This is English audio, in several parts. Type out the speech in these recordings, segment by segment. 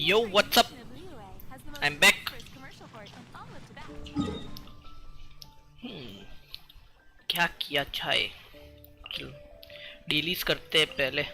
Yo, what's up? I'm back. क्या किया अच्छा है? डिलीट करते हैं पहले.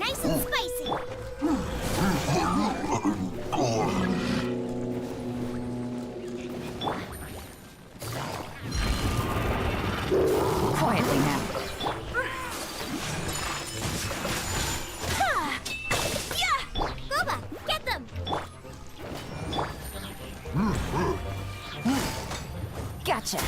Nice and spicy. Quietly now. Booba, get them. Gotcha.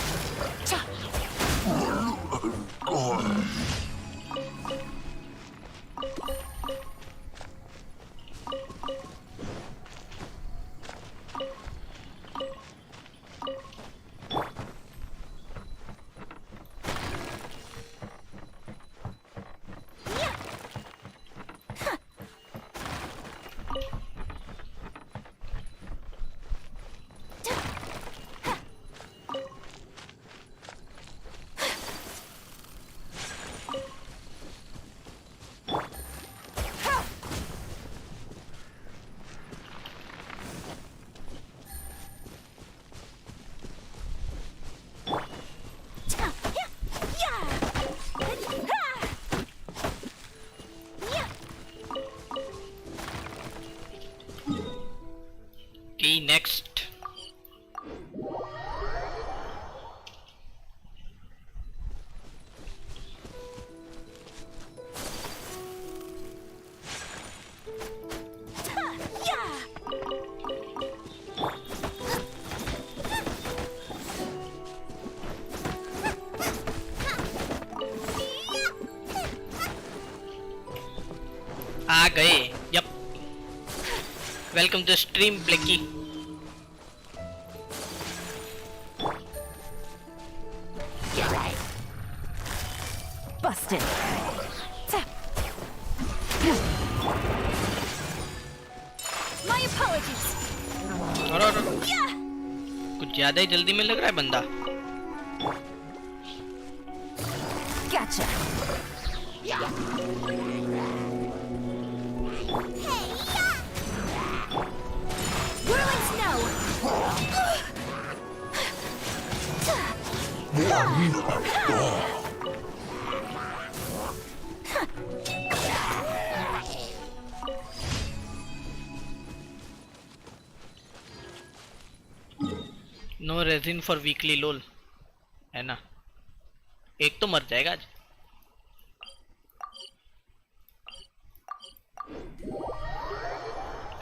Okay, next. आ गए. Yup. Welcome to stream Blackie. Busted. My apologies. और कुछ ज्यादा ही जल्दी में लग रहा है बंदा. Gotcha. Whirling snow. No reason for weekly lol है ना. एक तो मर जाएगा आज.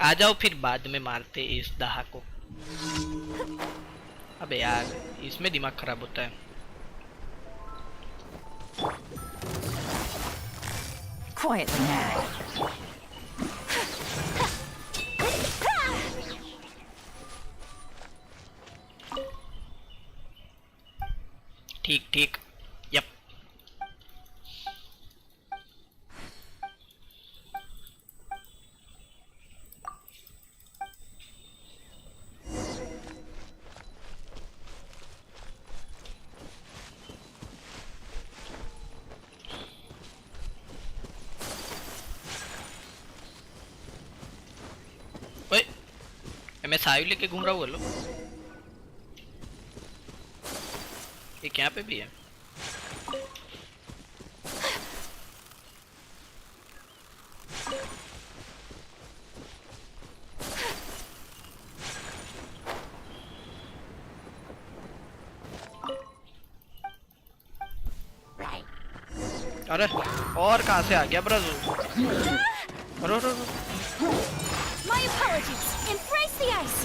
आ जाओ फिर बाद में मारते इस दहा को. अबे यार इसमें दिमाग खराब होता है. Quietly now. ठीक ठीक. यप. ओए मैं सायु लेके घूम रहा हूँ. लो एक यहाँ पे भी है. अरे और कहाँ से आ गया ब्रजू? अरे अरे अरे। My apologies. Embrace the ice.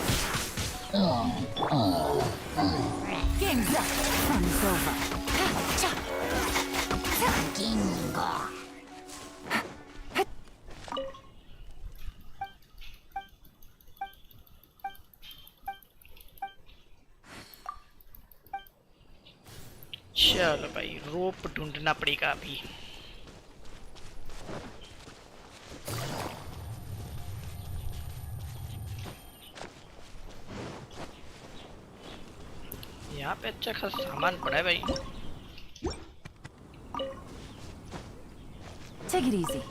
Game's up. Fun is over. चलो भाई रोप ढूंढना पड़ेगा अभी। यहाँ पे अच्छा खासा सामान पड़ा है भाई। Take it easy.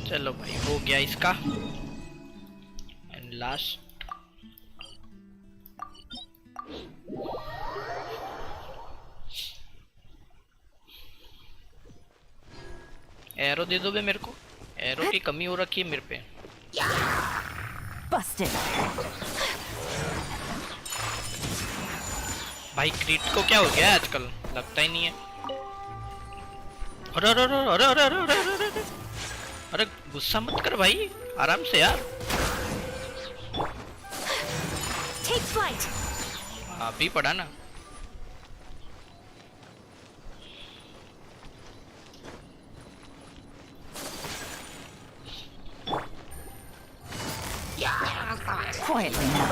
चलो भाई हो गया इसका। एंड लास्ट एरो दे दो बे मेरे को। एरो की कमी हो रखी है मेरे पे। Busted. भाई क्रिट को क्या हो गया है आजकल, लगता ही नहीं है। अरे अरे अरे अरे अरे अरे अरे अरे अरे अरे गुस्सा मत कर भाई, आराम से यार। Take flight. अभी पड़ा ना। Quietly now.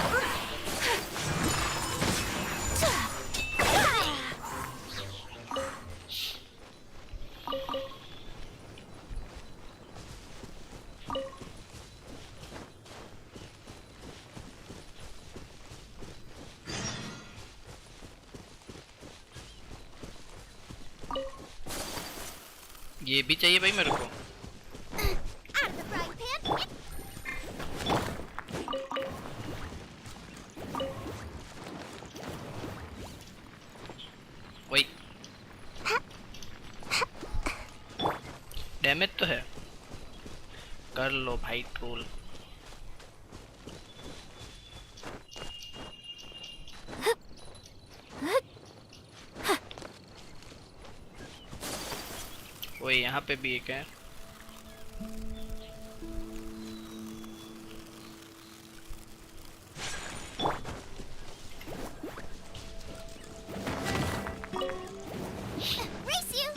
ये भी चाहिए भाई मेरे को। Out of the frying pan. वही डैमेज तो है, कर लो भाई ट्रोल। वही यहाँ पे भी एक है। Race you.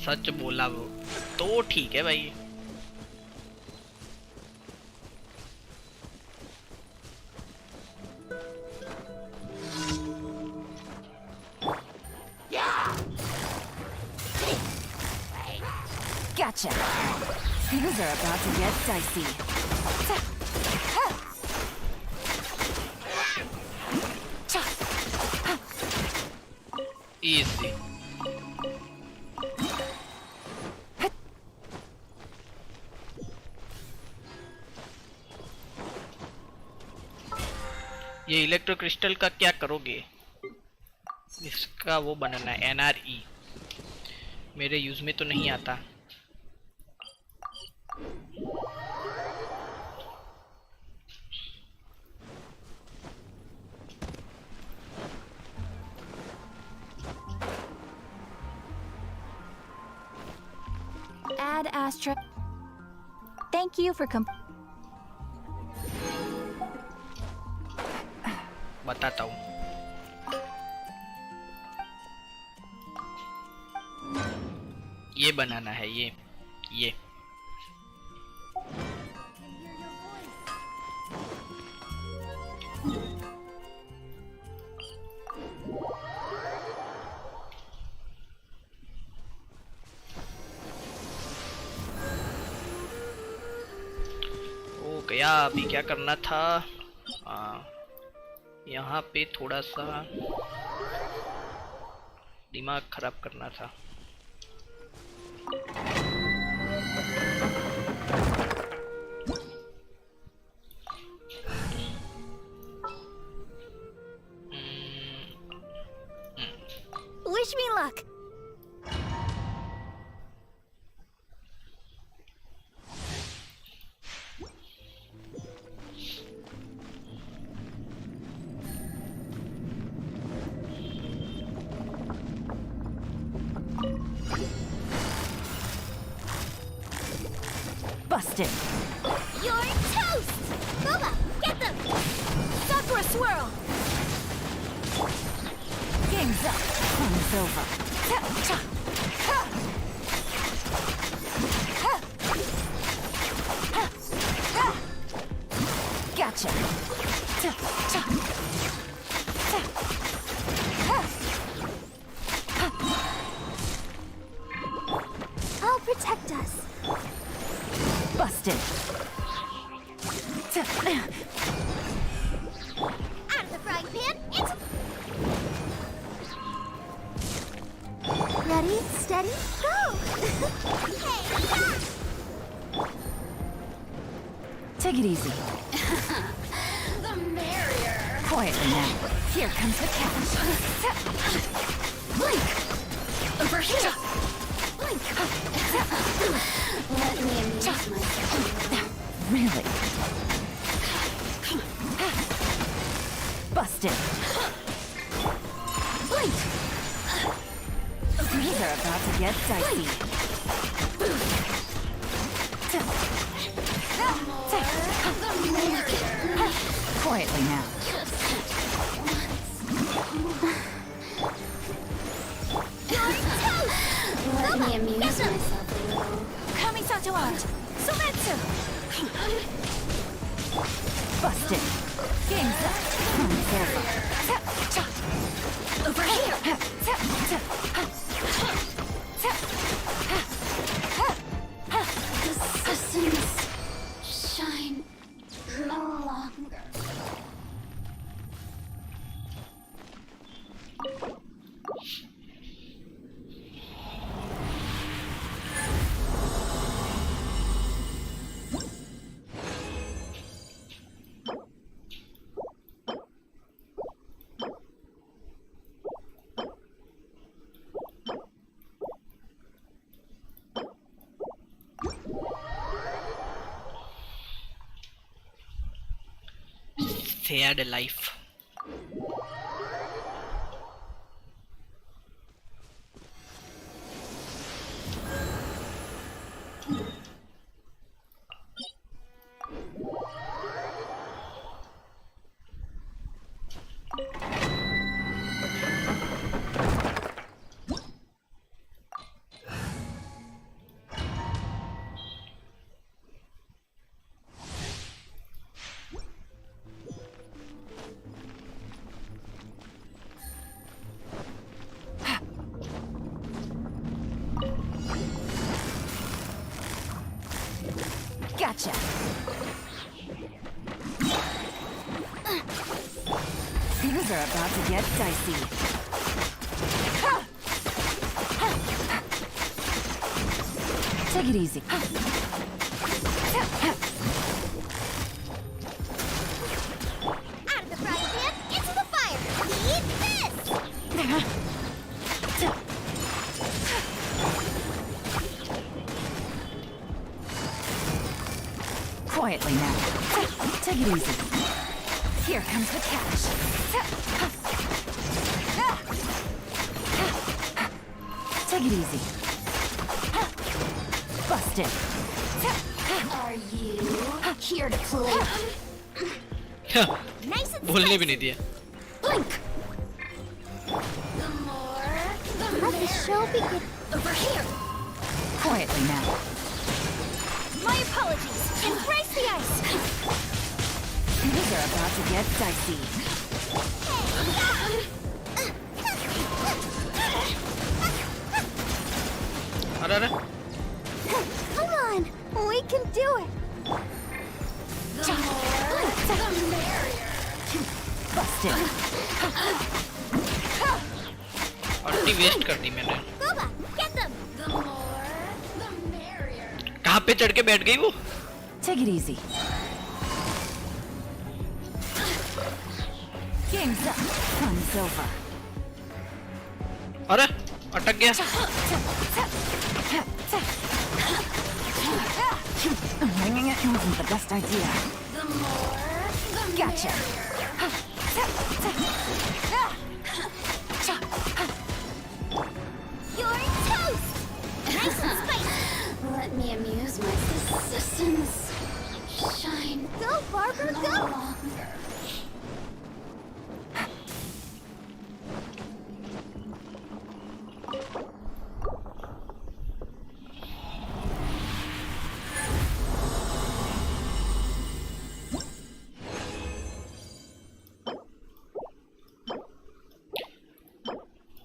सच बोला वो तो ठीक है भाई। Gotcha. Things are about to get dicey. Easy. ये इलेक्ट्रो क्रिस्टल का क्या करोगे? इसका वो बनाना है NRE, मेरे यूज में तो नहीं आता। Add Astra. Thank you for बताता हूँ। ये बनाना है ये ओ गया। अभी क्या करना था? यहाँ पे थोड़ा सा दिमाग खराब करना था। Wish me luck. Busted. You're toast! Boba, get them! Sakura swirl! Game's up. Fun's over. Gotcha. I'll protect us. Busted. Out of the frying pan, into... Ready, steady, go! Hey, Take it easy. the merrier! Quietly now. Here comes the catch. Blink! Over here! Blink! Let me amuse myself. Really? Busted. Blink! These are about to get dicey. Quietly now. Let me amuse myself a little. Kamisato out. Sumetsu. Busted. Game's up. Fun's over. Over here! The systems shine no longer. Shared life. Gotcha. Things are about to get dicey. Take it easy. Out of the frying pan, into the fire! Eat this! Quietly now. Take it easy. Here comes the catch. Take it easy. Busted. Are you here to play? Nice and बोलने भी spicy. नहीं दिया. Blink! The more, the Let the show begin. Over here! Quietly now. My apologies! Embrace the ice! Things are about to get dicey. अरे अरे. Come on! We can do it! The more, the merrier! Busted. Ulti waste कर दी मैंने. Boba, get them! The more, the merrier! कहाँ पे चढ़ के बैठ गई वो? Take it easy. Game's up. Fun's over. अरे अटक गया। Hanging it wasn't the best idea. Gotcha. You're toast! Nice and spicy! Let me amuse my citizens. Shine Go, Barber, no go! longer.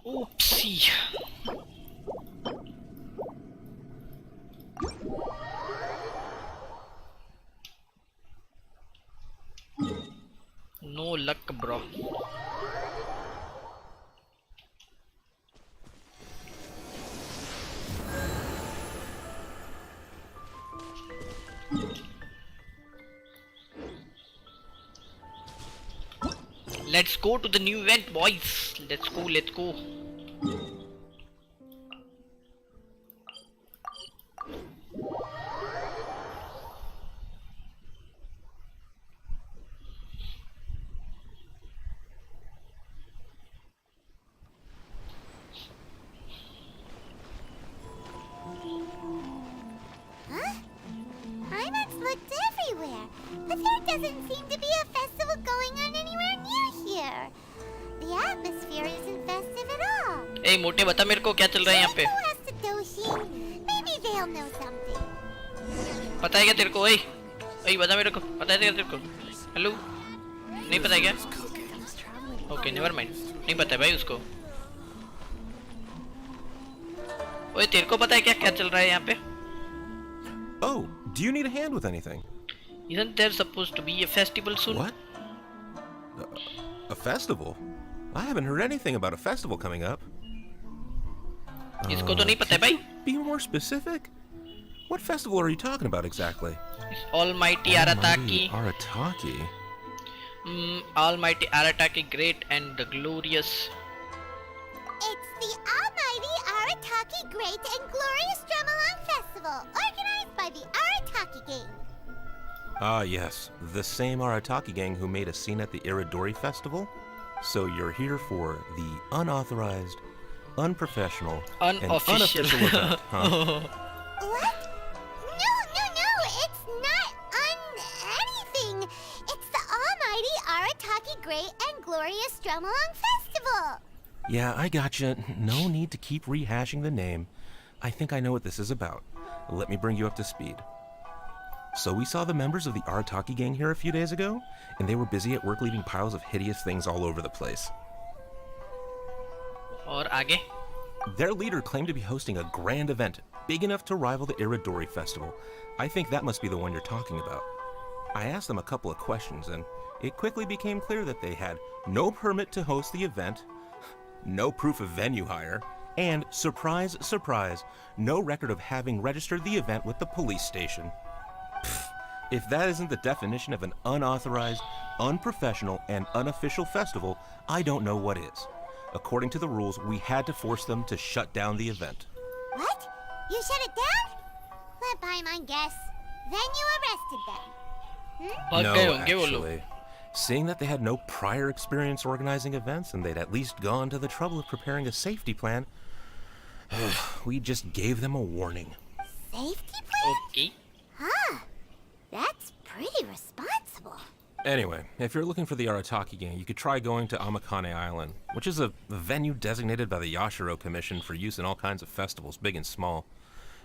Oopsie. No luck, bro. Let's go to the new event, boys. Let's go, let's go. Huh? Inox looked everywhere, but there doesn't seem to be a festival going on anywhere near here. The atmosphere isn't festive at all. ए मोटे बता मेरे को क्या चल रहा है यहाँ पे? Who has to Doshin? Maybe they'll know something. पता है क्या तेरे को? ओए ओए बता मेरे को, पता है क्या तेरे को? हेलो, नहीं पता है क्या? ओके नेवर माइंड, नहीं पता है भाई उसको। ओए तेरे को पता है क्या क्या चल रहा है यहाँ पे? Oh, do you need a hand with anything? Isn't there supposed to be a festival soon? What? A festival? I haven't heard anything about a festival coming up. इसको तो नहीं पता है भाई। Be more specific? What festival are you talking about exactly? Almighty Arataki. Arataki? Almighty Arataki, great and the glorious. It's the Almighty Arataki Great and Glorious Drumalong Festival, organized by the Arataki Gang. Ah, yes. The same Arataki gang who made a scene at the Iridori Festival? So you're here for the unauthorized, unprofessional, and Unofficial. unofficial event, huh? What? No, it's not anything. It's the Almighty Arataki Great and Glorious Drumalong Festival. Yeah, I gotcha. No need to keep rehashing the name. I think I know what this is about. Let me bring you up to speed. So we saw the members of the Arataki gang here a few days ago, and they were busy at work leaving piles of hideous things all over the place. और आगे? Their leader claimed to be hosting a grand event, big enough to rival the Iridori Festival. I think that must be the one you're talking about. I asked them a couple of questions, and it quickly became clear that they had no permit to host the event, no proof of venue hire, and, surprise, surprise, no record of having registered the event with the police station. Pfft, if that isn't the definition of an unauthorized, unprofessional, and unofficial festival, I don't know what is. According to the rules, we had to force them to shut down the event. What? You shut it down? Let by my guess. Then you arrested them. भाग No, गए होंगे वो लोग। actually. Seeing that they had no prior experience organizing events and they'd at least gone to the trouble of preparing a safety plan, we just gave them a warning. Safety plan? Okay. Huh. That's pretty responsible. Anyway, if you're looking for the Arataki gang, you could try going to Amakane Island, which is a venue designated by the Yashiro Commission for use in all kinds of festivals, big and small.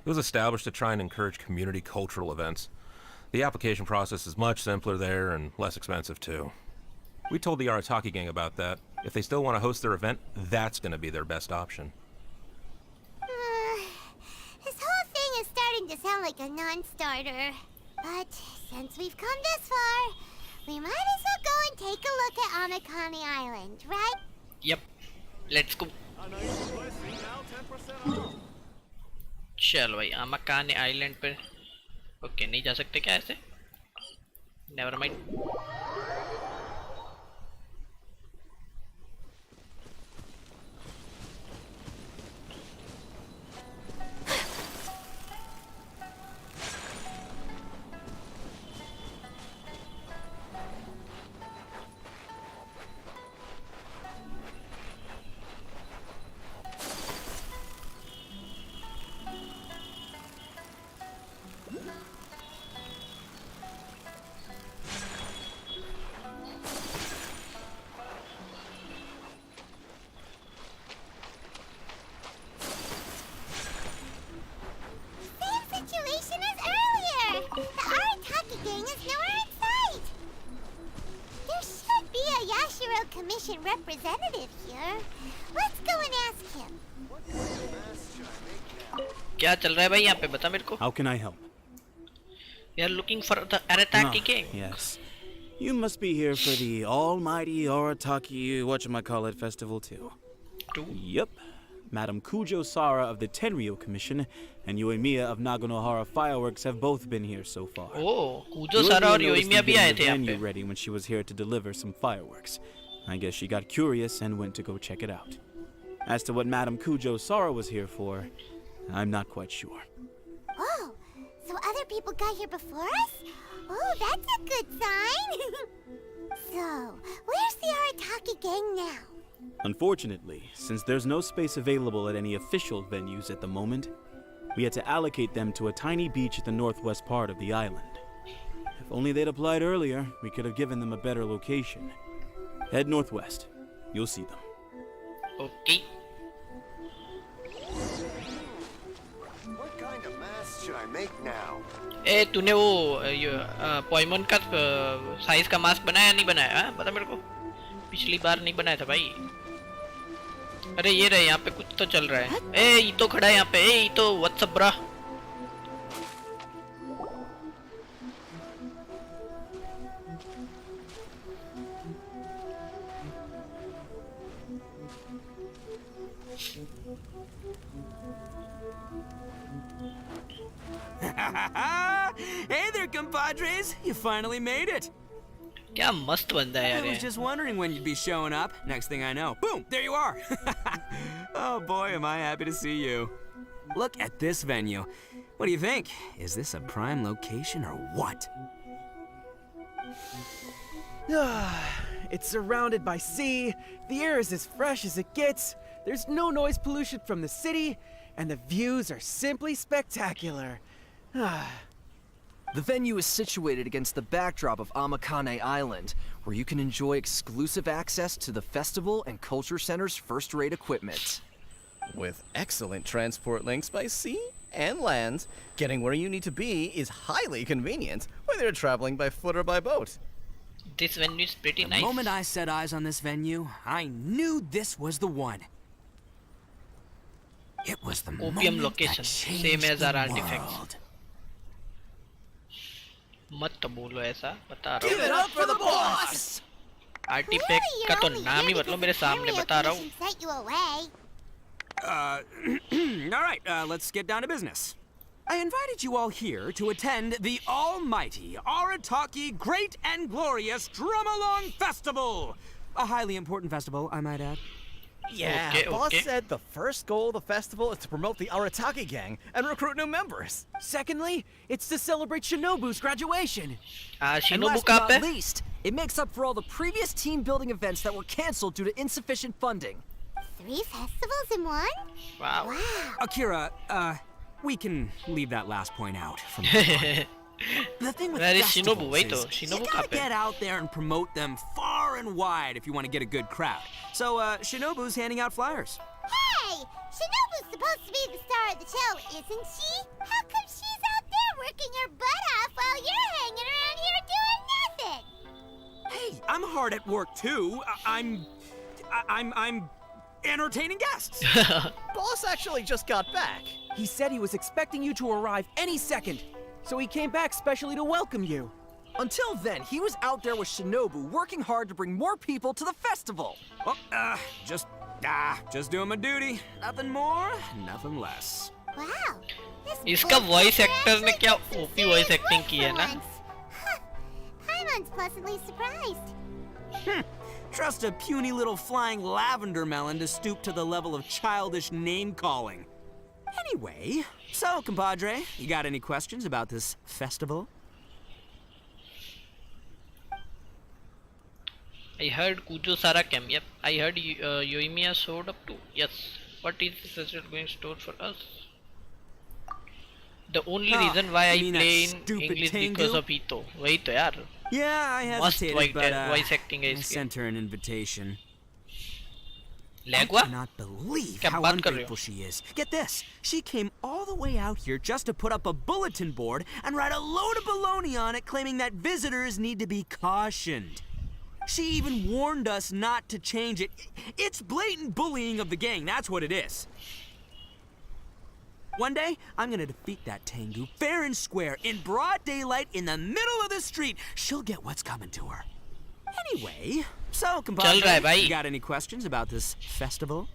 It was established to try and encourage community cultural events. The application process is much simpler there and less expensive too. We told the Arataki gang about that. If they still want to host their event, that's going to be their best option. This whole thing is starting to sound like a non-starter. But since we've come this far, we might as well go and take a look at Amakane Island, right? Yep. Let's go. चल भाई अमाकाने island पे okay नहीं जा सकते क्या ऐसे never mind here. Let's go and ask him. क्या चल रहा है भाई यहाँ पे बता मेरे को. How can I help? We are looking for the Arataki gang. Yes. You must be here for the almighty Arataki whatchamacallit festival too. Two. Yep. Madam Kujo Sara of the Tenryo Commission and Yoimiya of Naganohara Fireworks have both been here so far. Oh, Kujo Sara और Yoimiya भी आए थे यहाँ पे. Ready when she was here to deliver some fireworks. I guess she got curious and went to go check it out. As to what Madam Kujo Sara was here for, I'm not quite sure. Oh, so other people got here before us? Oh, that's a good sign. So, where's the Arataki gang now? Unfortunately, since there's no space available at any official venues at the moment, we had to allocate them to a tiny beach at the northwest part of the island. If only they'd applied earlier, we could have given them a better location. Head northwest. You'll see them. Okay. What kind of mask should I make now? ए तूने वो पॉइमन का size का mask बनाया नहीं बनाया? हाँ बता मेरे को. पिछली बार नहीं बनाया था भाई. अरे ये रहे यहाँ पे कुछ तो चल रहा है. ए ये तो खड़ा है यहाँ पे. ए ये तो what's up bruh. Hey there, compadres! You finally made it! क्या मस्त बंदा है यार I was ये. just wondering when you'd be showing up. Next thing I know, boom, there you are! Oh boy, am I happy to see you. Look at this venue. What do you think? Is this a prime location or what? It's surrounded by sea, the air is as fresh as it gets, there's no noise pollution from the city, and the views are simply spectacular. The venue is situated against the backdrop of Amakane Island, where you can enjoy exclusive access to the festival and culture center's first-rate equipment. With excellent transport links by sea and land, getting where you need to be is highly convenient, whether you're traveling by foot or by boat. This venue is pretty The nice. moment I set eyes on this venue, I knew this was the one. It was the Opium moment location, that same changed as the our artifacts. world. मत तो बोलो ऐसा. बता Give it रहा up for the boss! हूँ. Artefact का तो नाम ही मतलब मेरे सामने बता रहा हूँ. Set you away. All right, let's get down to business. I invited you all here to attend the almighty Arataki Great and Glorious Drum-Along Festival! A highly important festival, I might add. Yeah, Okay, boss okay. said the first goal of the festival is to promote the Arataki gang and recruit new members. Secondly, it's to celebrate Shinobu's graduation. And Shinobu last कहाँ but पे? not least, it makes up for all the previous team-building events that were canceled due to insufficient funding. 3 festivals in one? Wow. Wow. Akira, we can leave that last point out from the start. The thing with Where is festivals Shinobu? Wait, is Shinobu you कहाँ gotta पे? get out there and promote them far and wide if you want to get a good crowd. So, Shinobu's handing out flyers. Hey! Shinobu's supposed to be the star of the show, isn't she? How come she's out there working her butt off while you're hanging around here doing nothing? Hey, I'm hard at work too. I'm entertaining guests. Boss actually just got back. He said he was expecting you to arrive any second, so he came back specially to welcome you. Until then, he was out there with Shinobu working hard to bring more people to the festival. Well, just doing my duty. Nothing more, nothing less. Wow. इसका voice actor ने क्या OP voice acting की है ना? Paimon's pleasantly surprised. Trust a puny little flying lavender melon to stoop to the level of childish name-calling. Anyway, so, compadre, you got any questions about this festival? I heard Kujo Sara came. Yep. I heard Yoimiya showed up too. Yes. What is the festival going to store for us? The only reason why I you mean that play in stupid English Tengu? because of Ito. वही तो यार. Yeah, I Must hesitated, but voice acting है I इसकी. sent her an invitation. I Legua? cannot believe क्या how बात कर रहे ungrateful हो? she is. Get this, she came all the way out here just to put up a bulletin board and write a load of baloney on it claiming that visitors need to be cautioned. She even warned us not to change it. It's blatant bullying of the gang, that's what it is. One day, I'm gonna defeat that Tengu fair and square in broad daylight in the middle of the street. She'll get what's coming to her. Anyway, so compadre, you got any questions about this festival?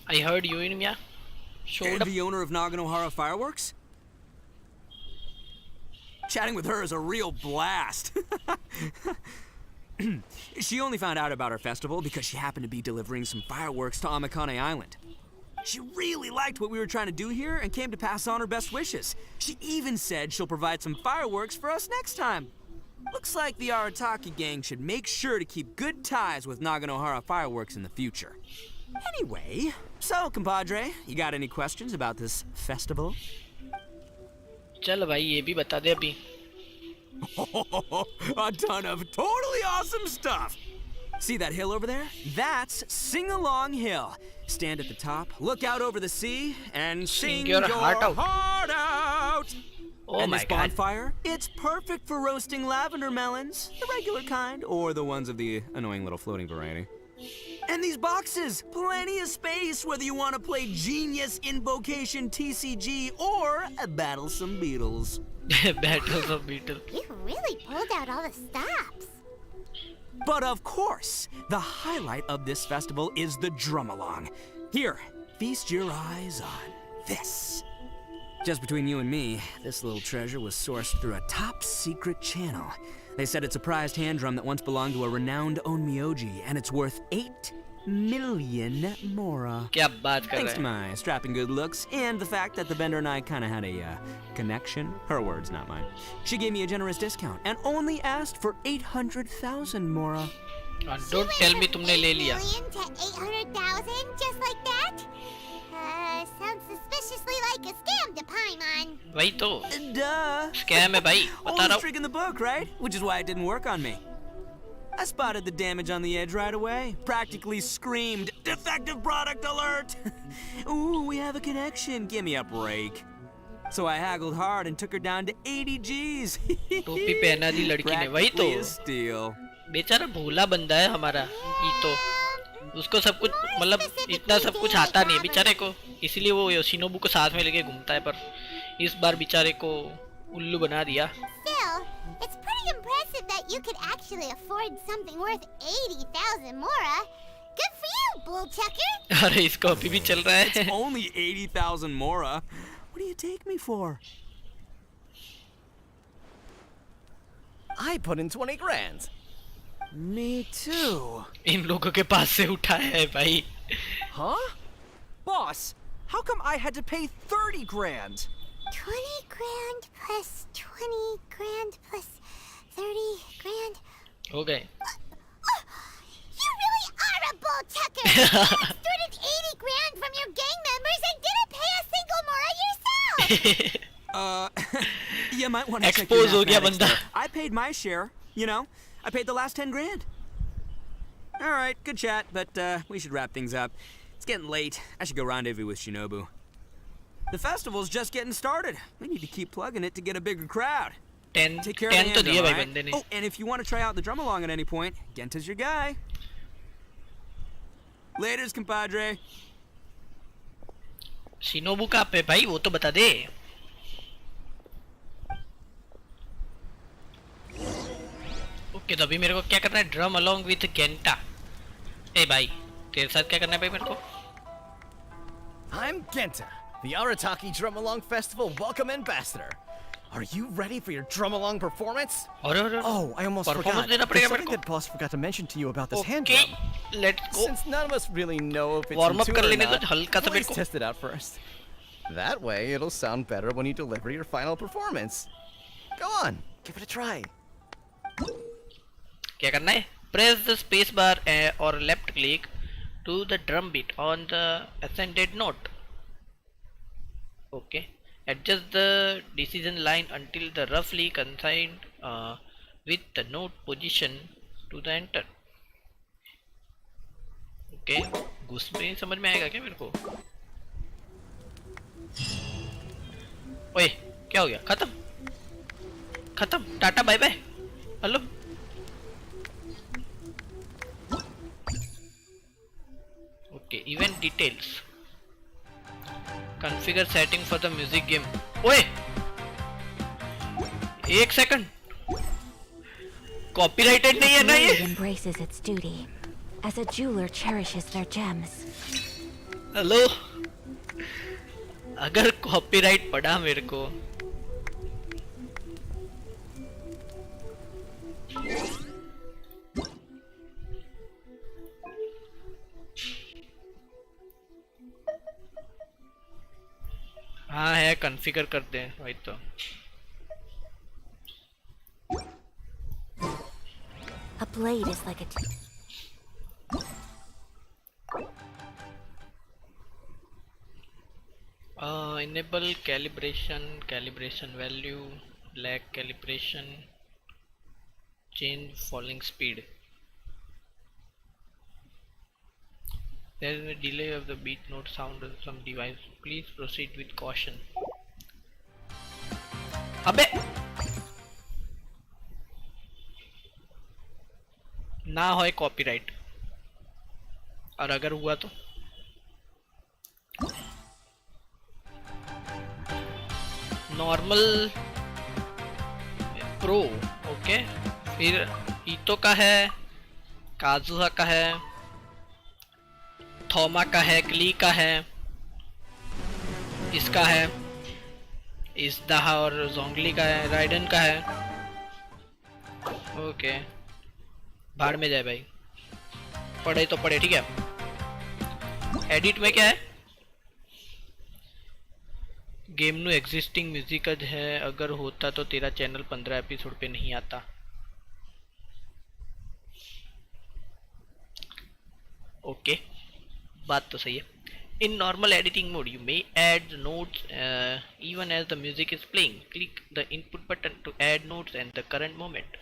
I heard you in Mia showed up. The owner of Naganohara Fireworks? Chatting with her is a real blast. She only found out about our festival because she happened to be delivering some fireworks to Amakane Island. She really liked what we were trying to do here and came to pass on her best wishes. She even said she'll provide some fireworks for us next time. Looks like the Arataki gang should make sure to keep good ties with Naganohara Fireworks in the future. Anyway, so compadre, you got any questions about this festival? चल भाई ये भी बता दे अभी. A ton of totally awesome stuff. See that hill over there? That's Sing Along Hill. Stand at the top, look out over the sea, and sing your heart out. Oh and my this God. bonfire, it's perfect for roasting lavender melons, the regular kind, or the ones of the annoying little floating variety. And these boxes, plenty of space whether you want to play Genius Invocation TCG or battle some beetles. Battles of Beatles. You really pulled out all the stops. But of course, the highlight of this festival is the drum-along. Here, feast your eyes on this. Just between you and me, this little treasure was sourced through a top-secret channel. They said it's a prized hand drum that once belonged to a renowned onmyoji, and it's worth 8 million mora. क्या बात कर Thanks रहे to हैं? my strapping good looks and the fact that the vendor and I kind of had a connection. Her words, not mine. She gave me a generous discount and only asked for 800,000 mora. Don't tell me तुमने ले लिया. 1 million to 800,000, just like that? Sounds suspiciously like a scam to Paimon. वही तो. Duh. Scam है भाई. बता Oldest रहा हूँ. trick in the book, right? Which is why it didn't work on me. I spotted the damage on the edge right away. Practically screamed, "Defective product alert!" Ooh, we have a connection. Give me a break. So I haggled hard and took her down to 80 G's. टोपी पहना दी लड़की ने. वही तो. Practically a steal. बेचारा भोला बंदा है हमारा ये तो. उसको सब कुछ मतलब इतना सब कुछ आता नहीं है बेचारे को, इसलिए वो योशिनोबु को साथ में लेके घूमता है, पर इस बार बेचारे को उल्लू बना दिया. Still, it's pretty impressive that you could actually afford something worth 80,000 mora. Good for you, bullchucker. अरे इसको अभी भी चल रहा है. It's only 80,000 mora. What do you take me for? I put in 20 grand. Me too. इन लोगों के पास से उठाया है भाई. Huh? Boss, how come I had to pay 30 grand? 20 grand plus 20 grand plus 30 grand. हो गए. You really are a bullchucker! You extorted 80 grand from your gang members and didn't pay a single mora yourself! You might want to check Expose your हो गया mathematics बंदा. there. I paid my share, you know. I paid the last 10 grand. All right, good chat, but we should wrap things up. It's getting late. I should go rendezvous with Shinobu. The festival's just getting started. We need to keep plugging it to get a bigger crowd. 10 Take care of the तो दिया भाई right? बंदे ने. Oh, and if you want to try out the drum along at any point, Genta's your guy. Laters, compadre. शिनोबु का पे भाई वो तो बता दे. ओके तो अभी मेरे को क्या करना है? ड्रम अलोंग विथ गेंटा. ए भाई तेरे साथ क्या करना है भाई मेरे को? I'm Genta, the Arataki Drum Along Festival Welcome Ambassador. Are you ready for your drum along performance? और Oh, I almost performance forgot. देना There's पड़ेगा मेरे something को. that boss forgot to mention to you about this hand Okay, drum. let's go. Since none of us really know if it's Warm up intuitive कर or लेने दो not, हल्का सा मेरे please को. test it out first. That way, it'll sound better when you deliver your final performance. Go on, give it a try. क्या करना है? Press the space bar or left click to the drum beat on the ascended note. Okay. Adjust the decision line until the roughly coincide with the note position to the enter. Okay. घुस में समझ में आएगा क्या मेरे को? ओए क्या हो गया? खत्म tata bye bye. Hello okay, event details, configure setting for the music game. ओए, एक सेकंड, कॉपीराइटेड नहीं है ना ये? embraces its duty, as a jeweler cherishes their gems. Hello, अगर कॉपीराइट पड़ा मेरे को, हाँ है, कॉन्फ़िगर करते हैं वही तो। A blade is like a enable calibration value, lag calibration, change falling speed. There is a delay of the beat note sound on some device. Please proceed with caution. अबे ना होए कॉपीराइट, और अगर हुआ तो नॉर्मल, प्रो, ओके, फिर ईतो का है, काजुहा का है, थोमा का है, क्ली का है, इसका है, इस्दाहा और जोंगली का है, राइडन का है। ओके, भाड़ में जाए भाई, पढ़े तो पढ़े, ठीक है। एडिट में क्या है? गेम नु एग्जिस्टिंग म्यूजिक है, अगर होता तो तेरा चैनल 15 एपिसोड पे नहीं आता। ओके, बात तो सही है। In normal editing mode, you may add notes even as the music is playing. Click the input button to add notes and the current moment.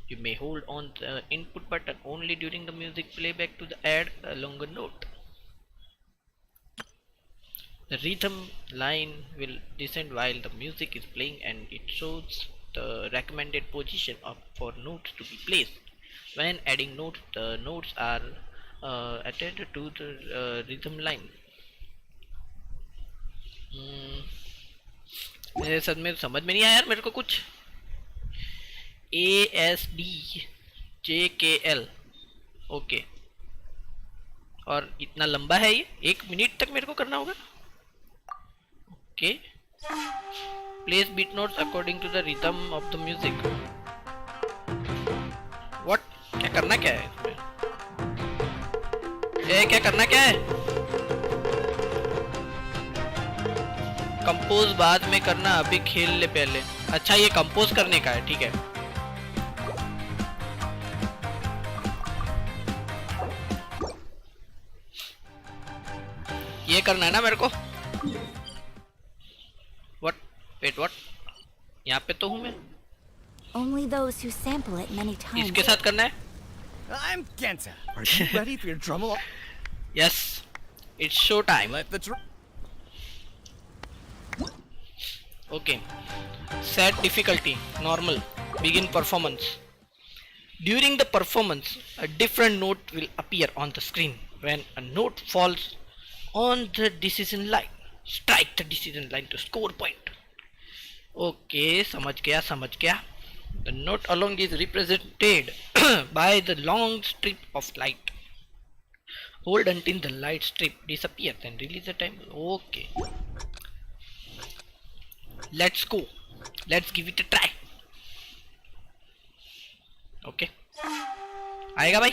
You may hold on the input button only during the music playback to add a longer note. The rhythm line will descend while the music is playing, and it shows the recommended position for notes to be placed. When adding notes, the notes are attached to the rhythm line. मेरे सद में समझ में नहीं आया यार मेरे को कुछ। ASDJKL, ओके, और इतना लंबा है ये, 1 मिनट तक मेरे को करना होगा। Okay, place beat notes according to the rhythm of the music. What, क्या करना क्या है इसमें? क्या करना क्या है? कंपोज बाद में करना, अभी खेल ले पहले। अच्छा, ये कंपोज करने का है, ठीक है। ये करना है ना मेरे को। व्हाट, वेट व्हाट, यहाँ पे तो हूँ मैं। Only those who sample it many times. इसके साथ करना है। I'm Kenta. Are you ready for your drum along? Yes, it's show time. Let the drum. Okay, set difficulty normal, begin performance. During the performance, a different note will appear on the screen. When a note falls on the decision line, strike the decision line to score point. Okay, समझ गया। The note along is represented by the long strip of light. Hold until the light strip disappears and release the timer. Okay. Let's go. Let's give it a try. Okay. आएगा भाई?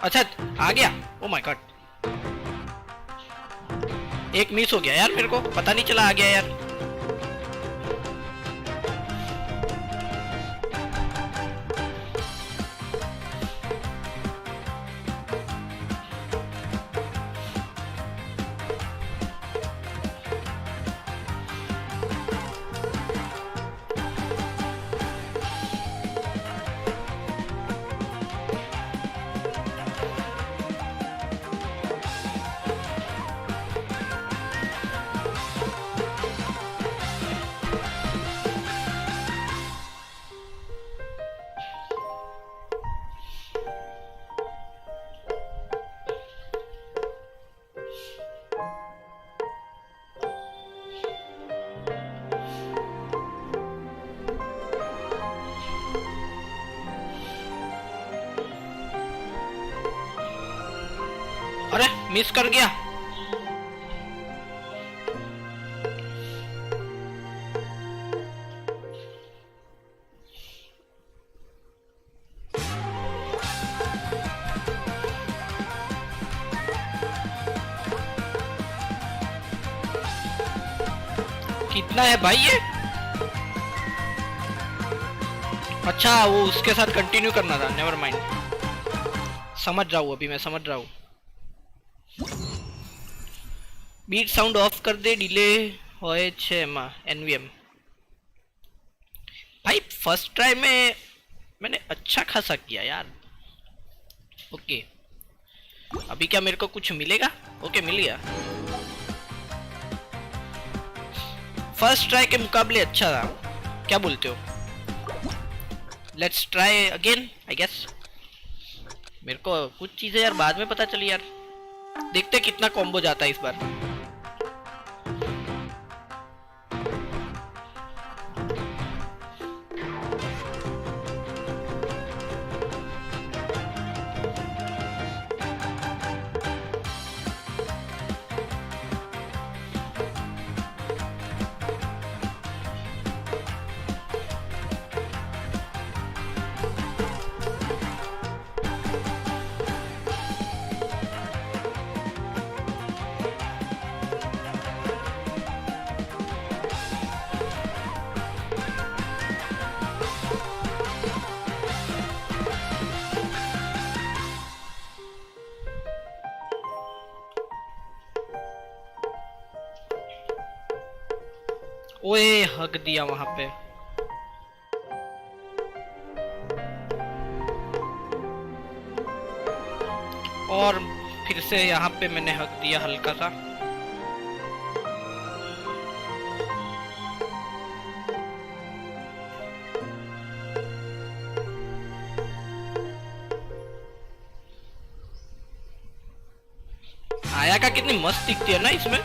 अच्छा, आ गया। Oh my God. एक miss हो गया यार, मेरे को पता नहीं चला आ गया यार। अरे मिस कर गया। कितना है भाई ये? अच्छा वो उसके साथ कंटिन्यू करना था, नेवर माइंड। समझ रहा हूँ, अभी मैं समझ रहा हूँ। बीट साउंड ऑफ कर दे, डिले होए छे માં एनवीएम। भाई फर्स्ट ट्राई में मैंने अच्छा खासा किया यार। ओके अभी क्या मेरे को कुछ मिलेगा? ओके मिल गया। फर्स्ट ट्राई के मुकाबले अच्छा था, क्या बोलते हो? Let's try again I guess. मेरे को कुछ चीजें यार बाद में पता चली यार। देखते कितना कॉम्बो जाता है इस बार। ओए हक दिया वहां पे। और फिर से यहाँ पे मैंने हक दिया हल्का सा। आया का कितनी मस्त दिखती है ना इसमें।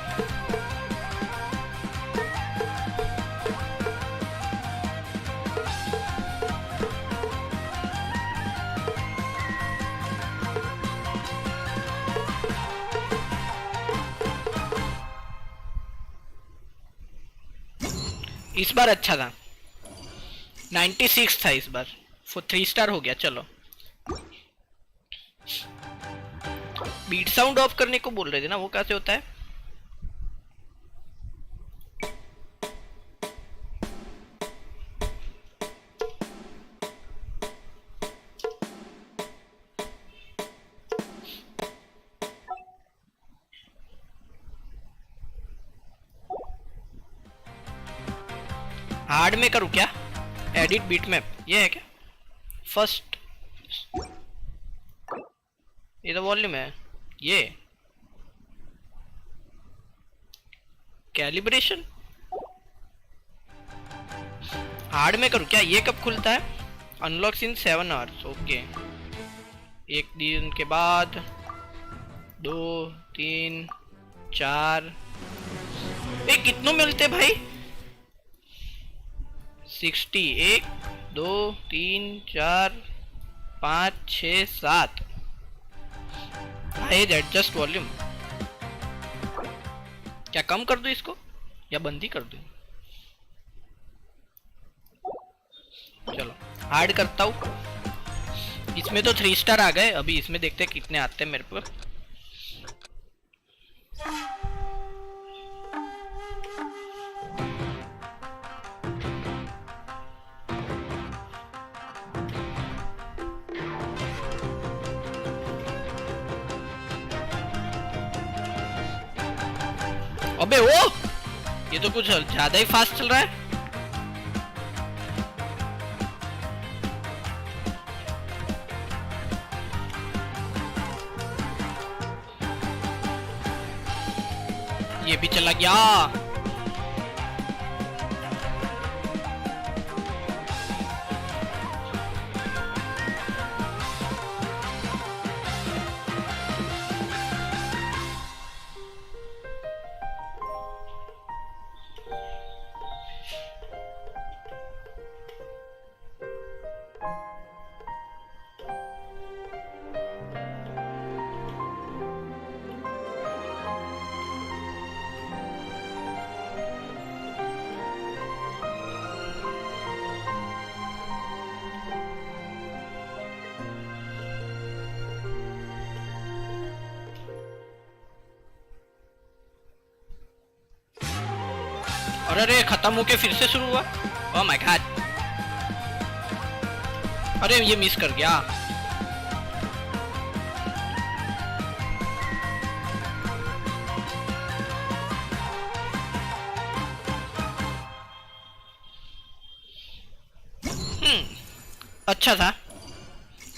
इस बार अच्छा था, 96 था इस बार, 3 स्टार हो गया। चलो बीट साउंड ऑफ करने को बोल रहे थे ना, वो कैसे होता है? हार्ड में करूँ क्या? एडिट बीट मैप ये है क्या? फर्स्ट ये तो वॉल्यूम है। ये कैलिब्रेशन हार्ड में करूँ क्या? ये कब खुलता है? अनलॉक्स इन 7 आवर्स। ओके एक दिन के बाद 2 3 4 कितनों मिलते भाई? 60 1 2 3 4 5 6 7। एडजस्ट वॉल्यूम क्या कम कर दूं इसको या बंद ही कर दूं? चलो हार्ड करता हूँ। इसमें तो 3 स्टार आ गए, अभी इसमें देखते हैं कितने आते हैं मेरे को। अबे वो ये तो कुछ ज्यादा ही फास्ट चल रहा है। ये भी चला गया। अरे खत्म होके फिर से शुरू हुआ। ओह माय गॉड, अरे ये मिस कर गया। अच्छा था,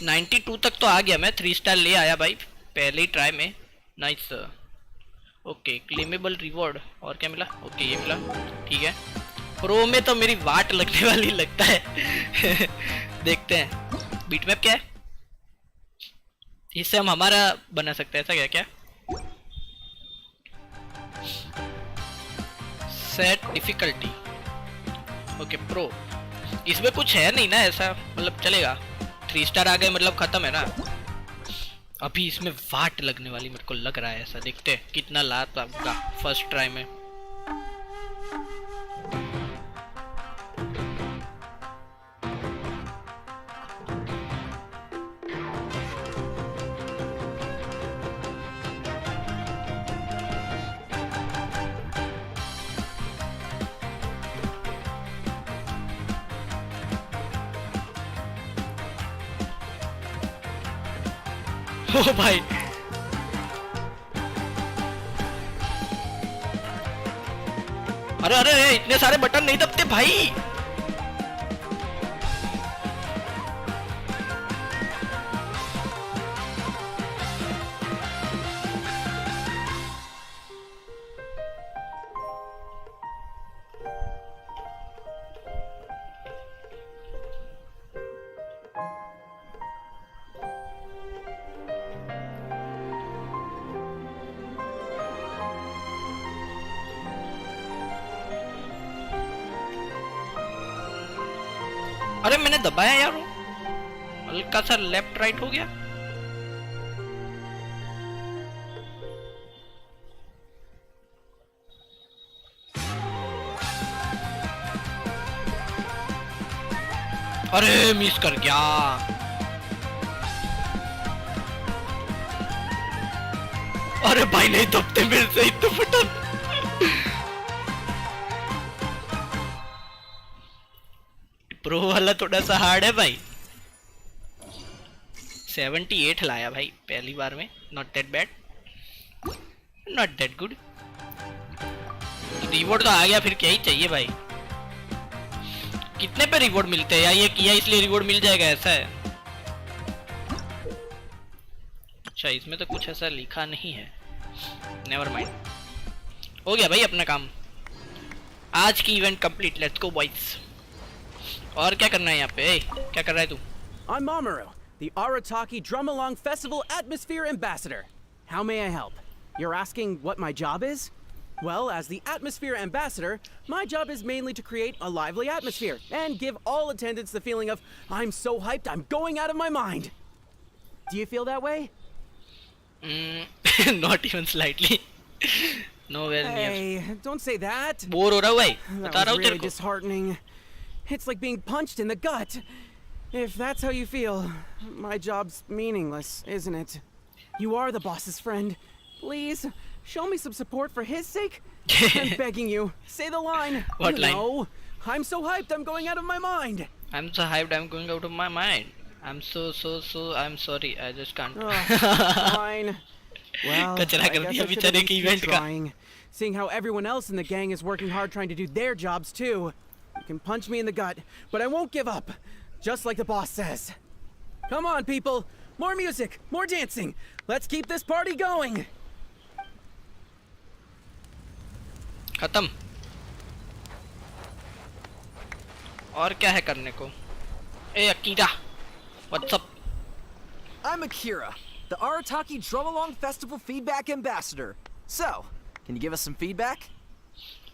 92 तक तो आ गया मैं, 3 स्टार ले आया भाई पहले ही ट्राई में। नाइस। ओके क्लेमेबल रिवॉर्ड, और क्या मिला? ओके ये मिला, ठीक है। प्रो में तो मेरी वाट लगने वाली लगता है। देखते हैं बीट मैप क्या है, इससे हम हमारा बना सकते हैं, ऐसा क्या? क्या सेट डिफिकल्टी, ओके प्रो। इसमें कुछ है नहीं ना ऐसा, मतलब चलेगा। 3 स्टार आ गए मतलब खत्म है ना। अभी इसमें वाट लगने वाली मेरे को लग रहा है ऐसा। देखते हैं कितना लात आपका फर्स्ट ट्राई में। ओ भाई अरे अरे अरे इतने सारे बटन नहीं दबते भाई। अरे मैंने दबाया यार, हल्का सा लेफ्ट राइट हो गया। अरे मिस कर गया। अरे भाई नहीं दबते मेरे से इतने बटन। प्रो वाला थोड़ा सा हार्ड है भाई। 78 लाया भाई पहली बार में, not that bad, not that good. Reward तो आ गया, फिर क्या ही चाहिए भाई। कितने पे रिवॉर्ड मिलते हैं, या ये किया इसलिए रिवॉर्ड मिल जाएगा ऐसा है? अच्छा इसमें तो कुछ ऐसा लिखा नहीं है, नेवर माइंड। हो गया भाई अपना काम, आज की event complete. Let's go boys. और क्या करना है यहाँ पे? क्या कर रहा है तू? I'm Mamoru, the Arataki Drum Along Festival Atmosphere Ambassador. How may I help? You're asking what my job is? Well, as the Atmosphere Ambassador, my job is mainly to create a lively atmosphere and give all attendants the feeling of, I'm so hyped, I'm going out of my mind. Do you feel that way? Not even slightly. Nowhere near. Hey, don't say that. Bore हो रहा हूँ भाई, That बता रहा was हूँ तेरे really को। disheartening. It's like being punched in the gut. If that's how you feel, my job's meaningless, isn't it? You are the boss's friend. Please, show me some support for his sake. I'm begging you. Say the line. What line? No. I'm so hyped, I'm going out of my mind. I'm so hyped, I'm going out of my mind. I'm so I'm sorry, I just can't. Fine. Well, I कचरा कर guess दिया I should at बेचारे least की keep event का। trying. Seeing how everyone else in the gang is working hard trying to do their jobs too. You can punch me in the gut, but I won't give up. Just like the boss says. Come on, people. More music, more dancing. Let's keep this party going. खत्म। और क्या है करने को? ए Akira, what's up? I'm Akira, the Arataki Drum Along Festival Feedback Ambassador. So, can you give us some feedback?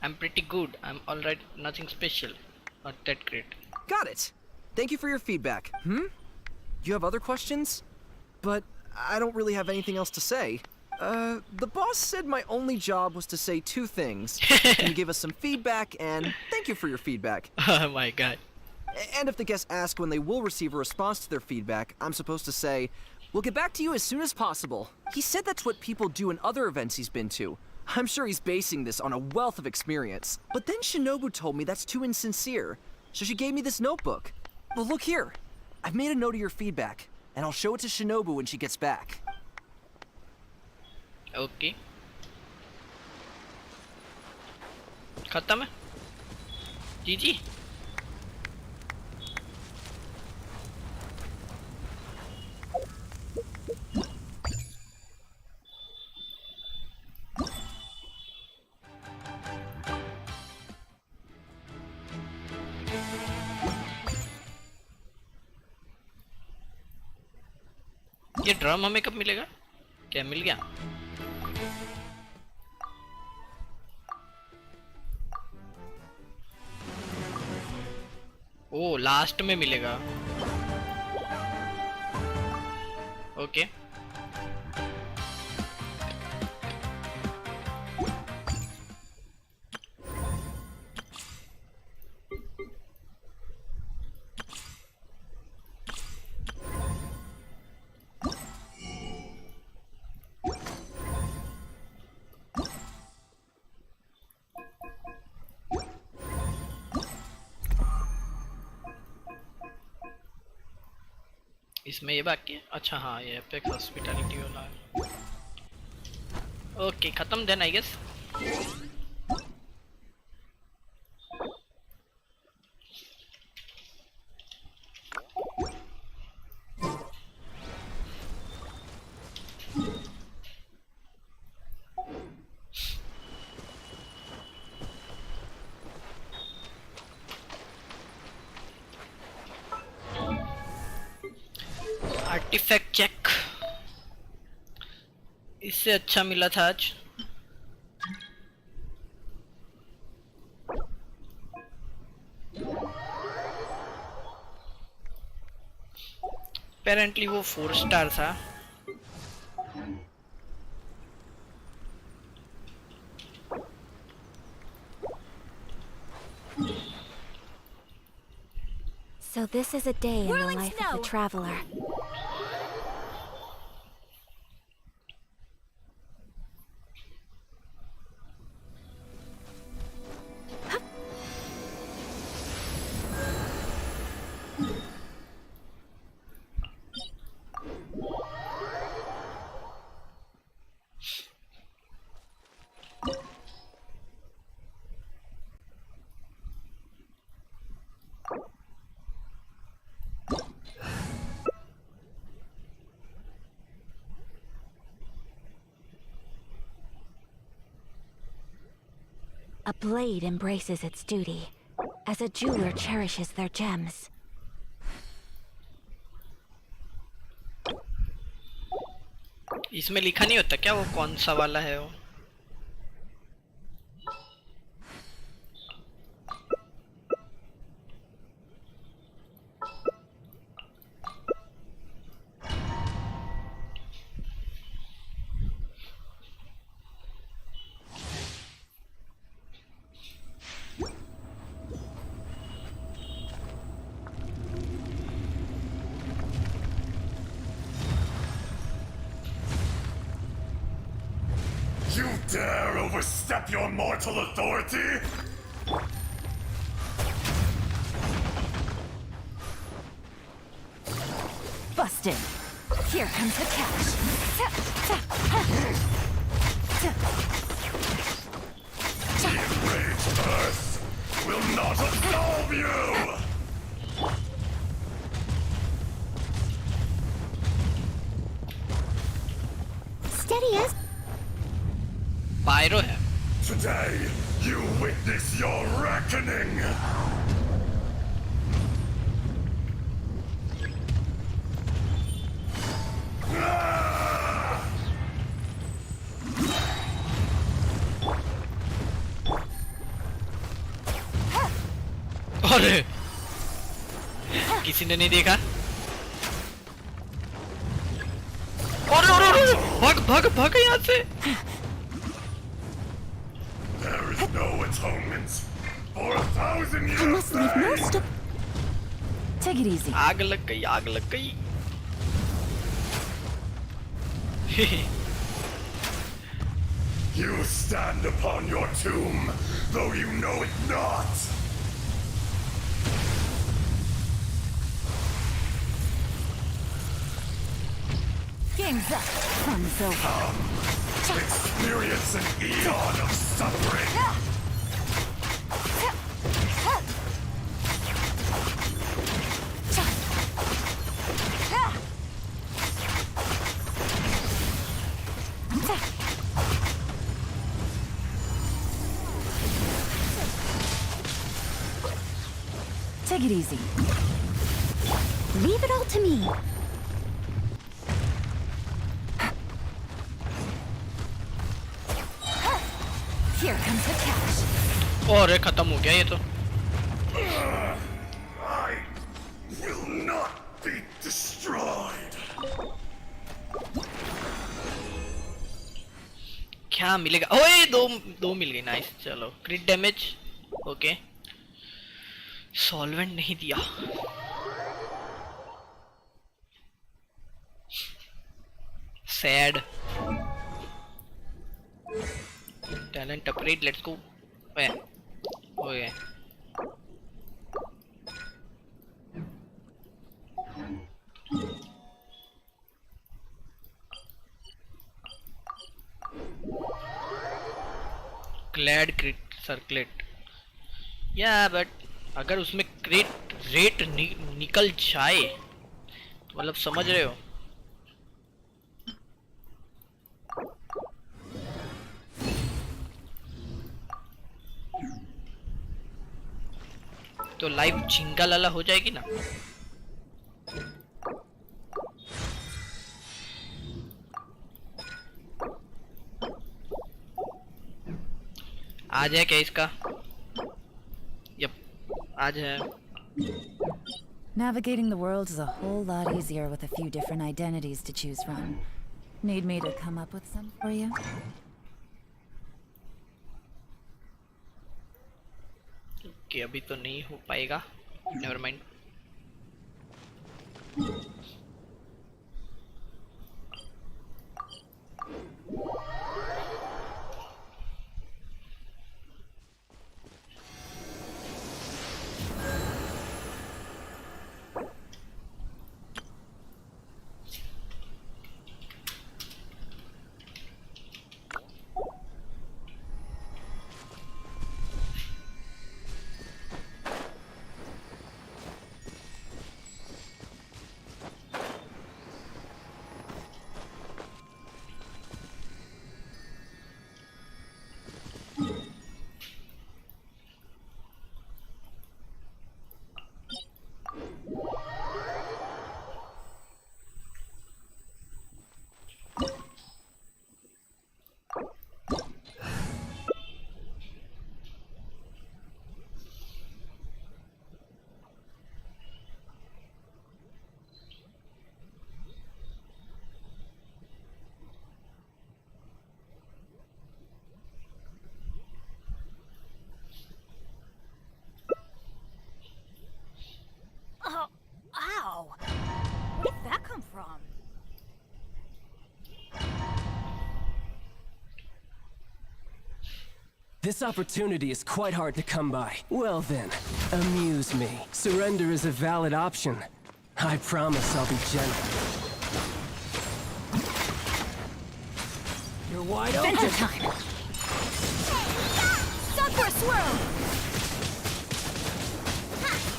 I'm pretty good. I'm alright. Nothing special. Not that great. Got it. Thank you for your feedback. You have other questions? But I don't really have anything else to say. The boss said my only job was to say 2 things. Can you give us some feedback and thank you for your feedback? Oh my god. And if the guests ask when they will receive a response to their feedback, I'm supposed to say, we'll get back to you as soon as possible. He said that's what people do in other events he's been to. I'm sure he's basing this on a wealth of experience. But then Shinobu told me that's too insincere, so she gave me this notebook. Well, look here. I've made a note of your feedback, and I'll show it to Shinobu when she gets back. Okay. खत्म है जी ये drum हमें कब मिलेगा क्या मिल गया ओ last में मिलेगा ओके इसमें ये बाकी है अच्छा हाँ ये एपेक्स हॉस्पिटैलिटी वाला है ओके खत्म then I guess artifact check इससे अच्छा मिला था आज अपेरेंटली वो 4 स्टार था So this is a day in the life of a traveler. A blade embraces its duty, as a jeweler cherishes their gems. इसमें लिखा नहीं होता क्या वो कौन सा वाला है वो You dare overstep your mortal authority? Busted. Here comes the cash. The enraged earth will not absolve you! Steady as... Pyro है Today, you witness your reckoning! अरे किसी ने नहीं देखा और भाग भाग भाग यहाँ से There is no atonement for 1,000 years. I must leave most of... Take it easy. आग लग गई आग लग गई You stand upon your tomb, though you know it not. Game's up. Fun's over. Experience an eon of suffering. Take it easy. Leave it all to me. Here comes the cash. और खत्म हो गया ये तो. I will not be destroyed. क्या मिलेगा? ओए दो मिल गई. नाइस. चलो क्रिट डैमेज. ओके. सॉल्वेंट नहीं दिया. Sad. Talent upgrade. Let's go. ओए. Glad crit circlet. या बट अगर उसमें क्रिट रेट निकल जाए तो मतलब समझ रहे हो. तो लाइव झिंगा लाला हो जाएगी ना. आ जाए क्या इसका? यप आज है. Navigating the world is a whole lot easier with a few different identities to choose from. Need me to come up with some for you? कि अभी तो नहीं हो पाएगा. Never mind. Oh, ow! Where did that come from? This opportunity is quite hard to come by. Well then, amuse me. Surrender is a valid option. I promise I'll be gentle. You're wide open. Adventure time! Stop for a swirl!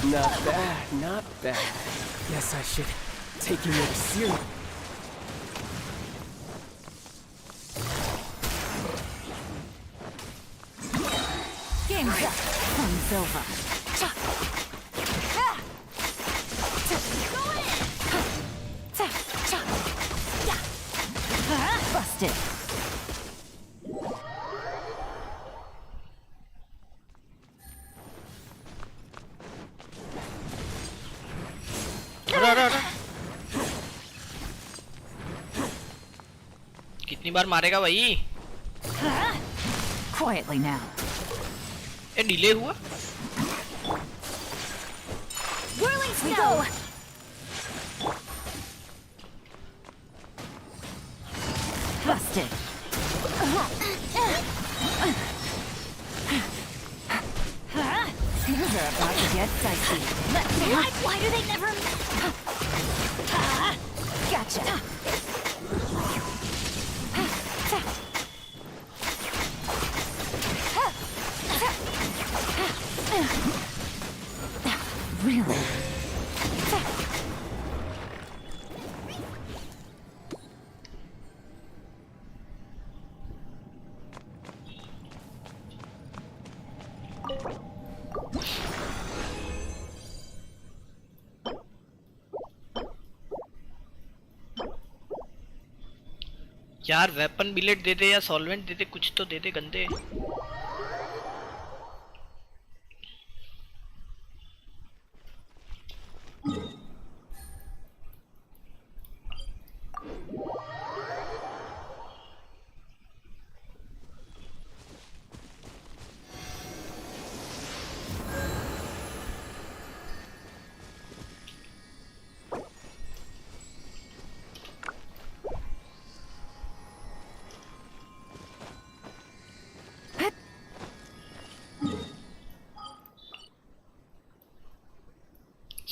Not bad, not bad. Guess I should take you more seriously. Game's up. Fun's over. Busted. कितनी बार मारेगा भाई? Quietly now. ये delay हुआ? Whirling snow. Busted. Things are about to get dicey. Why do they never... Gotcha. Really? यार weapon bill rate दे दे या solvent दे दे, कुछ तो दे दे गंदे।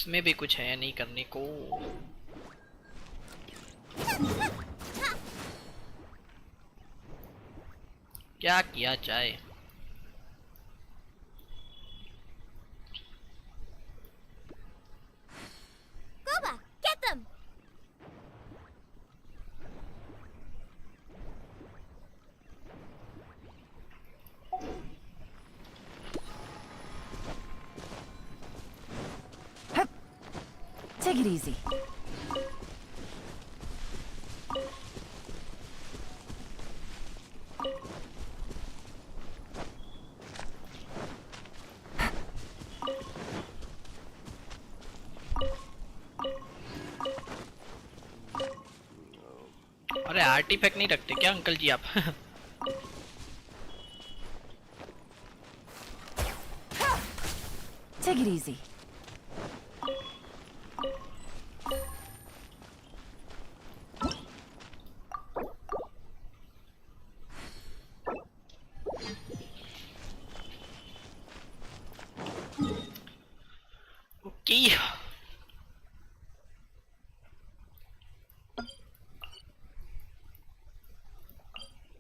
इसमें भी कुछ है नहीं करने को। क्या किया जाए? Goba, get them! Take it easy. अरे आर्टिफैक्ट नहीं रखते क्या अंकल जी आप? Take it easy. ओके।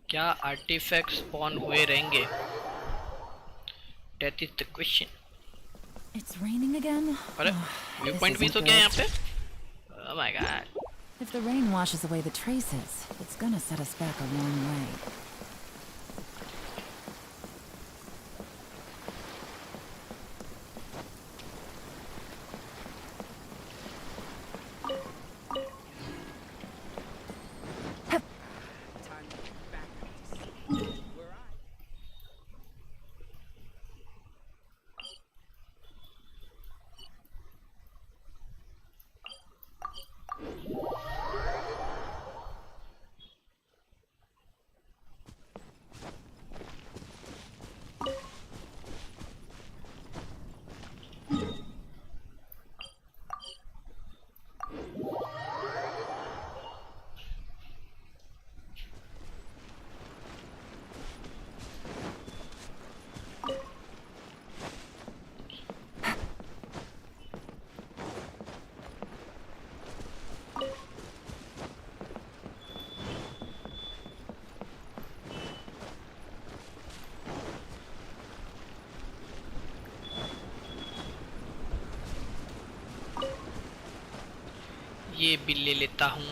क्या आर्टिफैक्ट स्पॉन हुए रहेंगे? That is the question. It's raining again. अरे व्यू पॉइंट भी तो क्या है यहाँ पे? Oh my god. If the rain washes away the traces, it's gonna set us back a long way. ये भी ले लेता हूँ।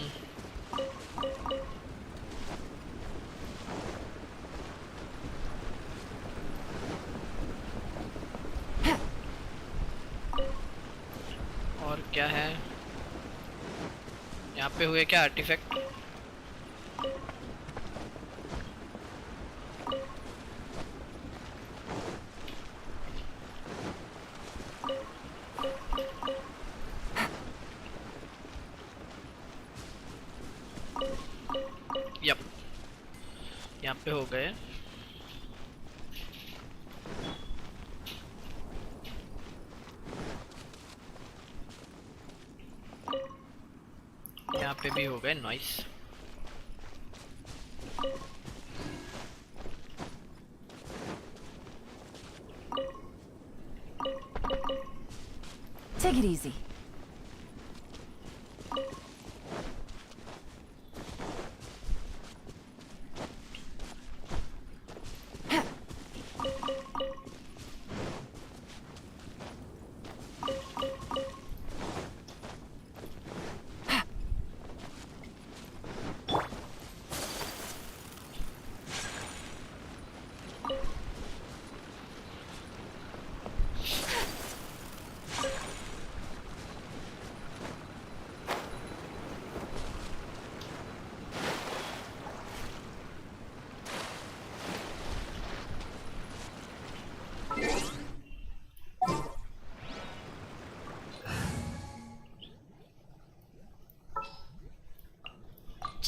और क्या है यहाँ पे? हुए क्या आर्टिफैक्ट? यप, यहाँ पे हो गए। यहाँ पे भी हो गए। Noise. Take it easy.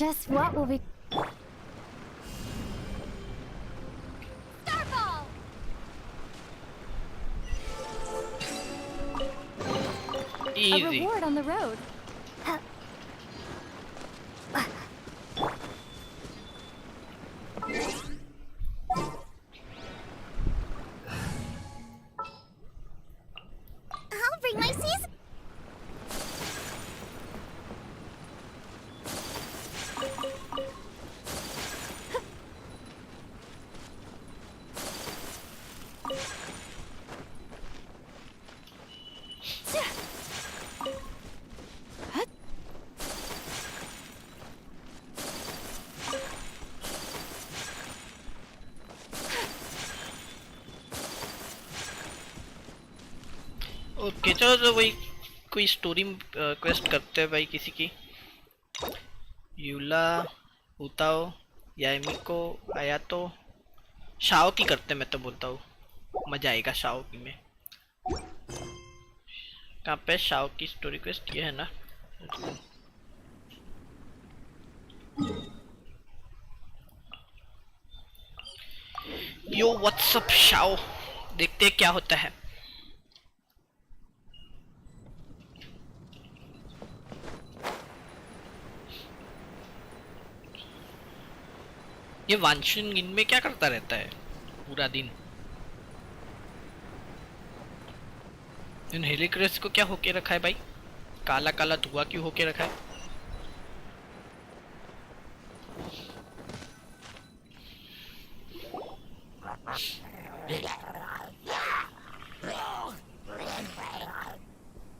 Just what will we... Starfall! A Easy. reward on the road. I'll bring my season. Okay चलो तो वही कोई स्टोरी क्वेस्ट करते हैं भाई किसी की। यूला, उताओ, यामिको, आयातो, शाओ की करते मैं तो बोलता हूँ, मजा आएगा शाओ की में। कहाँ पे शाओ की स्टोरी क्वेस्ट ये है ना। यो व्हाट्सअप शाओ, देखते हैं क्या होता है। ये वांशिन इनमें क्या करता रहता है पूरा दिन? इन हेलिक्रेस को क्या होके रखा है भाई? काला काला धुआं क्यों होके रखा है?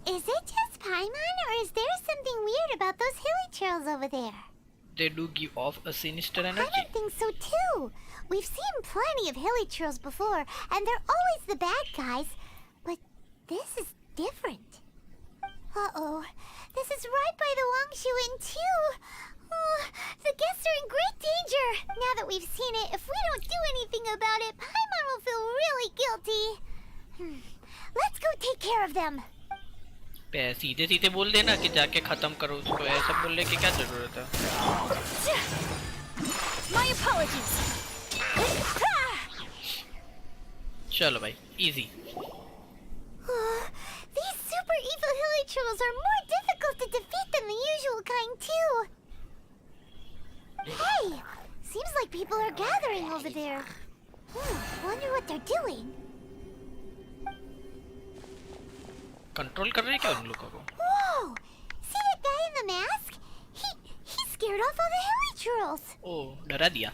Is it just Paimon, or is there something weird about those hilichurls over there? They do give off a sinister I energy. don't think so too. We've seen plenty of hilichurls before, and they're always the bad guys. But this is different. Uh-oh. This is right by the Wangshu Inn too. Oh, the guests are in great danger. Now that we've seen it, if we don't do anything about it, Paimon will feel really guilty. Let's go take care of them. सीधे सीधे बोल देना कि जाके खत्म करो उसको, ऐसा बोलने की क्या जरूरत है? My apologies. चलो भाई, easy. These super evil hilichurls are more difficult to defeat than the usual kind too. Hey, seems like people are gathering over there. Wonder what they're doing. Control कर रहे हैं क्या उन लोगों को? Whoa! See that guy in the mask? He scared off all the hilichurls. Oh, डरा दिया.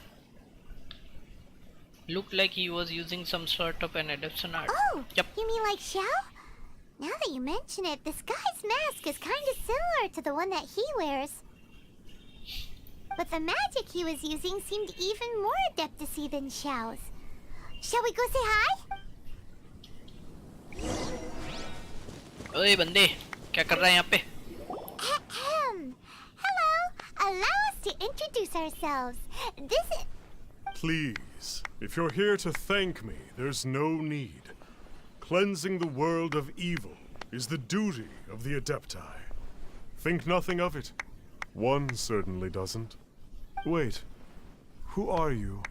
Looked like he was using some sort of an adaptation art. Oh, yep. You mean like Xiao? Now that you mention it, this guy's mask is kind of similar to the one that he wears. But the magic he was using seemed even more adeptacy than Xiao's. Shall we go say hi? ओए बंदे, क्या कर रहा है यहाँ पे? Hello. Allow us to introduce ourselves. This is... Please, if you're here to thank me, there's no need. Cleansing the world of evil is the duty of the Adepti. Think nothing of it. One certainly doesn't. Wait, who are you?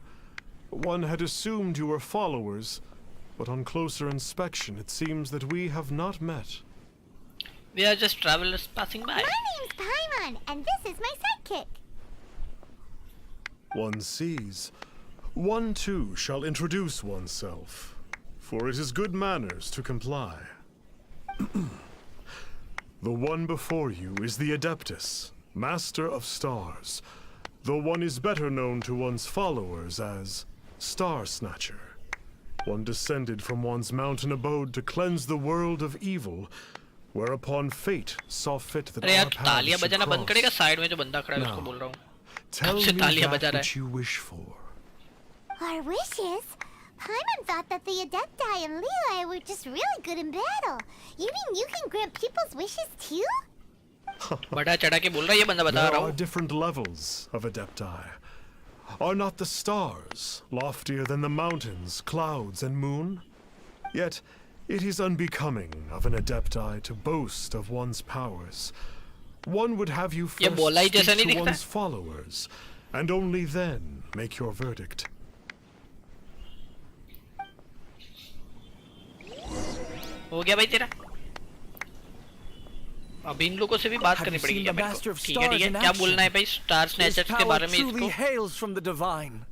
One had assumed you were followers, but on closer inspection it seems that we have not met. We are just travelers passing by. My name's Paimon, and this is my sidekick. One sees. One too shall introduce oneself, for it is good manners to comply. The one before you is the Adeptus, Master of Stars, though one is better known to one's followers as Star Snatcher. One descended from one's mountain abode to cleanse the world of evil, whereupon fate saw fit that अरे यार our तू तालियां paths should बजाना बंद करेगा cross. Side में जो बंदा खड़ा है उसको बोल रहा हूँ Tell कब me से तालियां बजा that रहा which है you wish for. Our wishes? Paimon thought that the Adepti and Leela were just really good in battle. You mean you can grant people's wishes too? बड़ा चढ़ा के बोल रहा है ये बंदा बता There रहा are हूँ different levels of Adepti. Are not the stars loftier than the mountains, clouds, and moon? Yet, it is unbecoming of an Adepti to boast of one's powers. One would have you ये first बोला ही जैसा speak नहीं to दिखता one's followers, and only then make your verdict. हो गया भाई तेरा अब इन लोगों से भी बात Have करनी you पड़ेगी seen क्या the मेरे Master को of ठीक है Stars in क्या action? बोलना है भाई स्टार His स्नैचर्स के power बारे में truly इसको hails from the divine.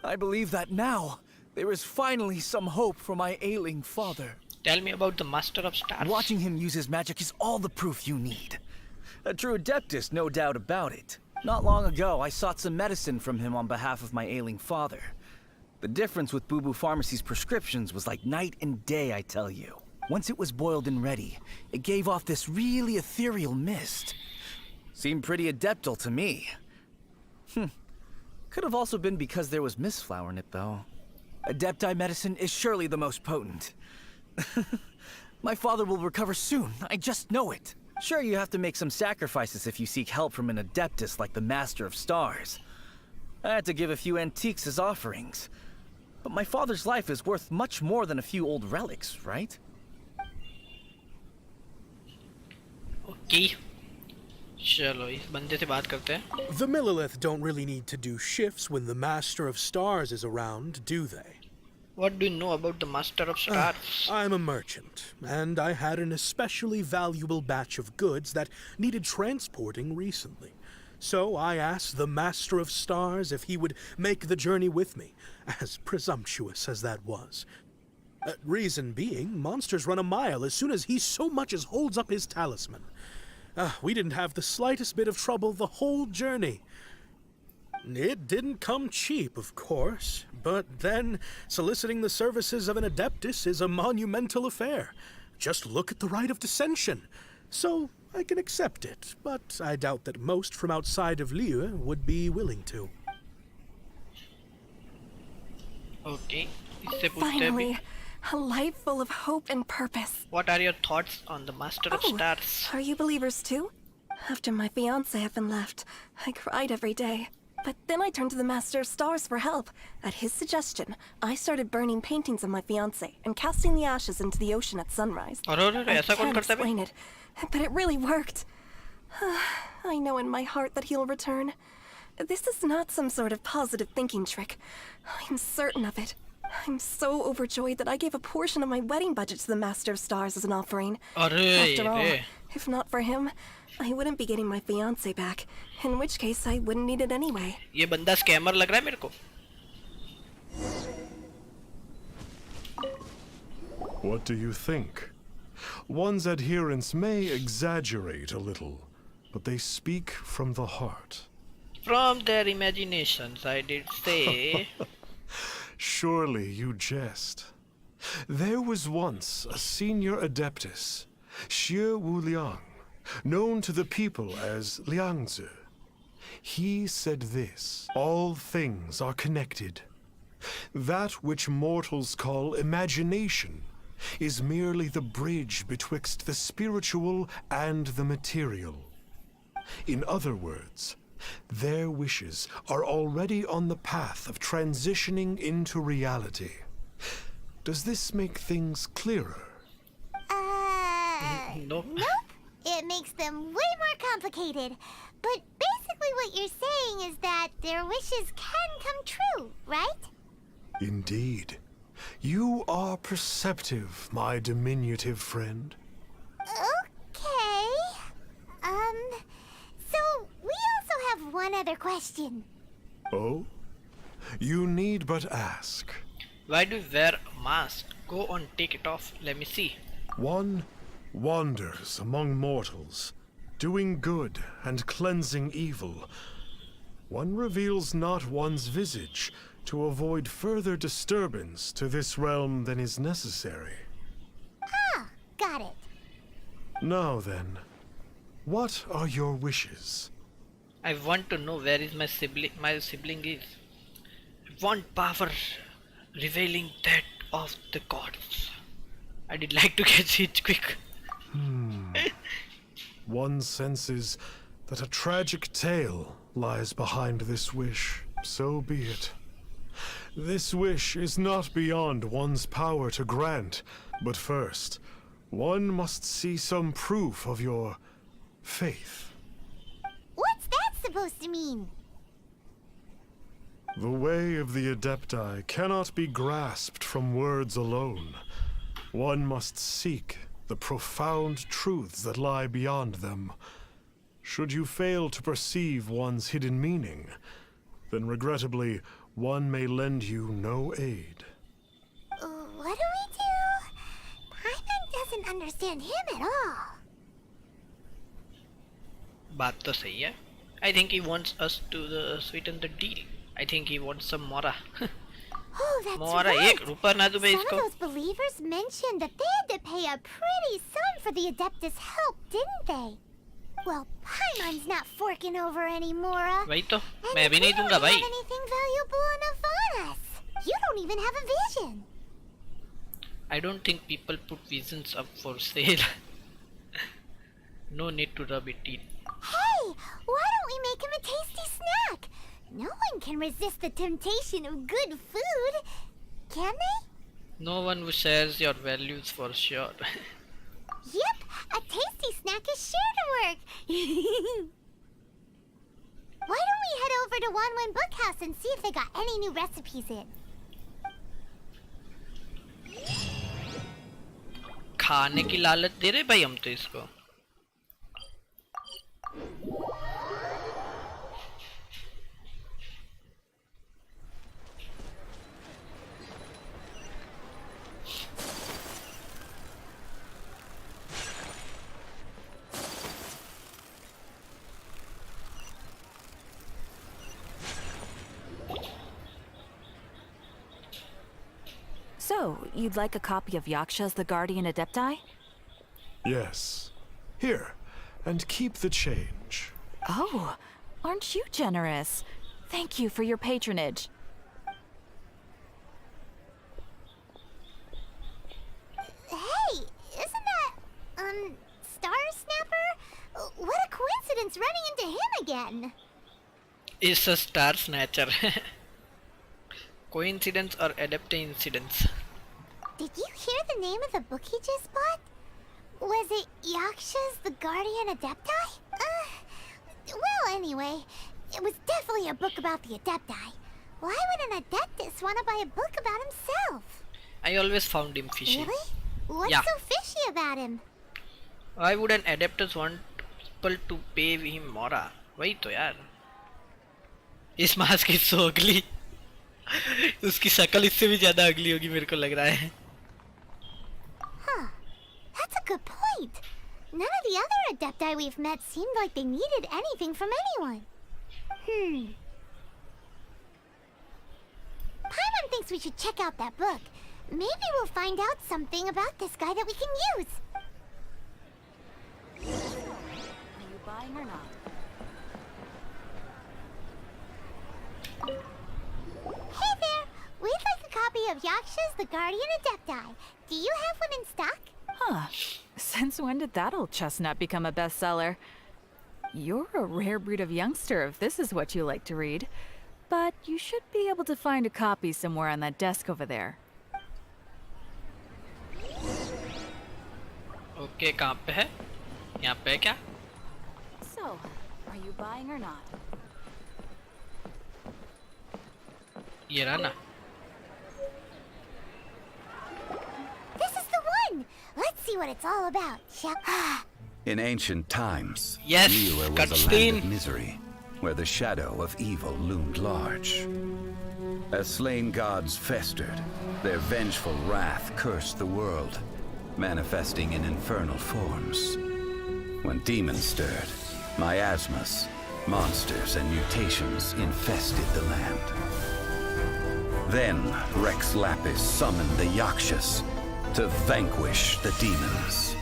I believe that now there is finally some hope for my ailing father. Tell me about the Master of Stars. Watching him use his magic is all the proof you need. A true adeptus, no doubt about it. Not long ago, I sought some medicine from him on behalf of my ailing father. The difference with Boo Boo Pharmacy's prescriptions was like night and day, I tell you. Once it was boiled and ready, it gave off this really ethereal mist. Seemed pretty adeptal to me. Could have also been because there was mistflower in it, though. Adepti medicine is surely the most potent. My father will recover soon, I just know it. Sure, you have to make some sacrifices if you seek help from an adeptus like the Master of Stars. I had to give a few antiques as offerings. But my father's life is worth much more than a few old relics, right? Okay. चलो इस बंदे से बात करते हैं The Millilith don't really need to do shifts when the Master of Stars is around, do they? What do you know about the Master of Stars? I'm a merchant, and I had an especially valuable batch of goods that needed transporting recently. So I asked the Master of Stars if he would make the journey with me, as presumptuous as that was. Reason being, monsters run a mile as soon as he so much as holds up his talisman. We didn't have the slightest bit of trouble the whole journey. It didn't come cheap, of course, but then soliciting the services of an adeptus is a monumental affair. Just look at the rite of dissension. So I can accept it, but I doubt that most from outside of Liyue would be willing to. Okay. इससे पूछते हैं Finally, अभी a life full of hope and purpose. What are your thoughts on the Master of Stars? Are you believers too? After my fiancé had been left, I cried every day. But then I turned to the Master of Stars for help. At his suggestion, I started burning paintings of my fiancé and casting the ashes into the ocean at sunrise. I ऐसा कौन can't करता है बे? explain it, but it really worked. I know in my heart that he'll return. This is not some sort of positive thinking trick. I'm certain of it. I'm so overjoyed that I gave a portion of my wedding budget to the Master of Stars as an offering. After all, if not for him, I wouldn't be getting my fiancé back, in which case I wouldn't need it anyway. ये बंदा scammer लग रहा है मेरे को What do you think? One's adherents may exaggerate a little, but they speak from the heart. From their imaginations, I did say. Surely you jest. There was once a senior adeptus, Xie Wuliang, known to the people as Liangzi. He said this: all things are connected. That which mortals call imagination is merely the bridge betwixt the spiritual and the material. In other words, their wishes are already on the path of transitioning into reality. Does this make things clearer? Nope. It makes them way more complicated. But basically what you're saying is that their wishes can come true, right? Indeed. You are perceptive, my diminutive friend. Okay. So we also have one other question. Oh? You need but ask. Why do you wear a mask? Go on, take it off. Let me see. One wanders among mortals, doing good and cleansing evil, one reveals not one's visage to avoid further disturbance to this realm than is necessary. Ah, got it. Now then, what are your wishes? I want to know where is my sibling. My sibling is. I want power, revealing that of the gods. I did like to get it quick. One senses that a tragic tale lies behind this wish. So be it. This wish is not beyond one's power to grant, but first, one must see some proof of your faith. What's that supposed to mean? The way of the Adepti cannot be grasped from words alone. One must seek the profound truths that lie beyond them. Should you fail to perceive one's hidden meaning, then regrettably, one may lend you no aid. What do we do? Paimon doesn't understand him at all. बात तो सही है. I think he wants us to sweeten the deal. I think he wants some Mora. Oh, that's Mora, right. एक रुपया ना दूँ Some इसको. of those believers mentioned that they had to pay a pretty sum for the Adeptus' help, didn't they? Well, Paimon's not forking over any Mora. वही तो. मैं भी नहीं दूँगा भाई. We don't have anything valuable enough on us. You don't even have a vision. I don't think people put visions up for sale. No need to rub it in. Hey, why don't we make him a tasty snack? No one can resist the temptation of good food, can they? No one who shares your values for sure. Yep, a tasty snack is sure to work. Why don't we head over to Wanwen Bookhouse and see if they got any new recipes in? खाने की लालच दे रहे भाई हम तो इसको. So, you'd like a copy of Yaksha's The Guardian Adepti? Yes. Here, and keep the change. Oh, aren't you generous? Thank you for your patronage. Hey, isn't that, Star Snapper? What a coincidence running into him again. It's a star snatcher. Coincidence or adaptive incidents? Did you hear the name of the book he just bought? Was it Yaksha's The Guardian Adepti? Well, anyway, it was definitely a book about the Adepti. Why would an Adeptus want to buy a book about himself? I always found him fishy. Really? What's Yeah. so fishy about him? Why would an adapters want people to pay him Mora? वही तो यार. इस mask is so ugly. उसकी शक्ल इससे भी ज़्यादा ugly होगी मेरे को लग रहा है. Huh. That's a good point. None of the other Adepti we've met seemed like they needed anything from anyone. Paimon thinks we should check out that book. Maybe we'll find out something about this guy that we can use. Are you buying or not? Hey there! We'd like a copy of Yaksha's The Guardian Adepti. Do you have one in stock? Huh. Since when did that old chestnut become a bestseller? You're a rare breed of youngster if this is what you like to read. But you should be able to find a copy somewhere on that desk over there. Okay, कहाँ पे है? यहाँ पे है क्या? So, are you buying or not? ये रहा ना. This is the one! Let's see what it's all about, shall In ancient times, Yes, Liyue was a cutscene. land of misery, where the shadow of evil loomed large. As slain gods festered, their vengeful wrath cursed the world. manifesting in infernal forms. When demons stirred, miasmas, monsters, and mutations infested the land. Then Rex Lapis summoned the Yakshas to vanquish the demons.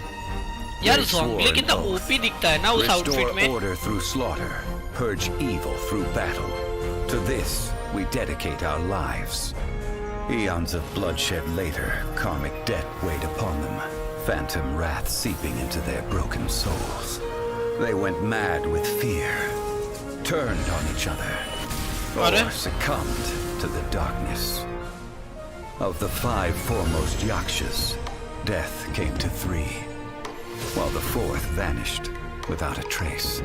यार They swore zombie an कितना oath, OP दिखता है ना उस outfit restore में. order through slaughter, purge evil through battle. To this, we dedicate our lives. Eons of bloodshed later, karmic debt weighed upon them, phantom wrath seeping into their broken souls. They went mad with fear, turned on each other, or succumbed to the darkness. Of the 5 foremost Yakshas, death came to 3, while the 4th vanished without a trace.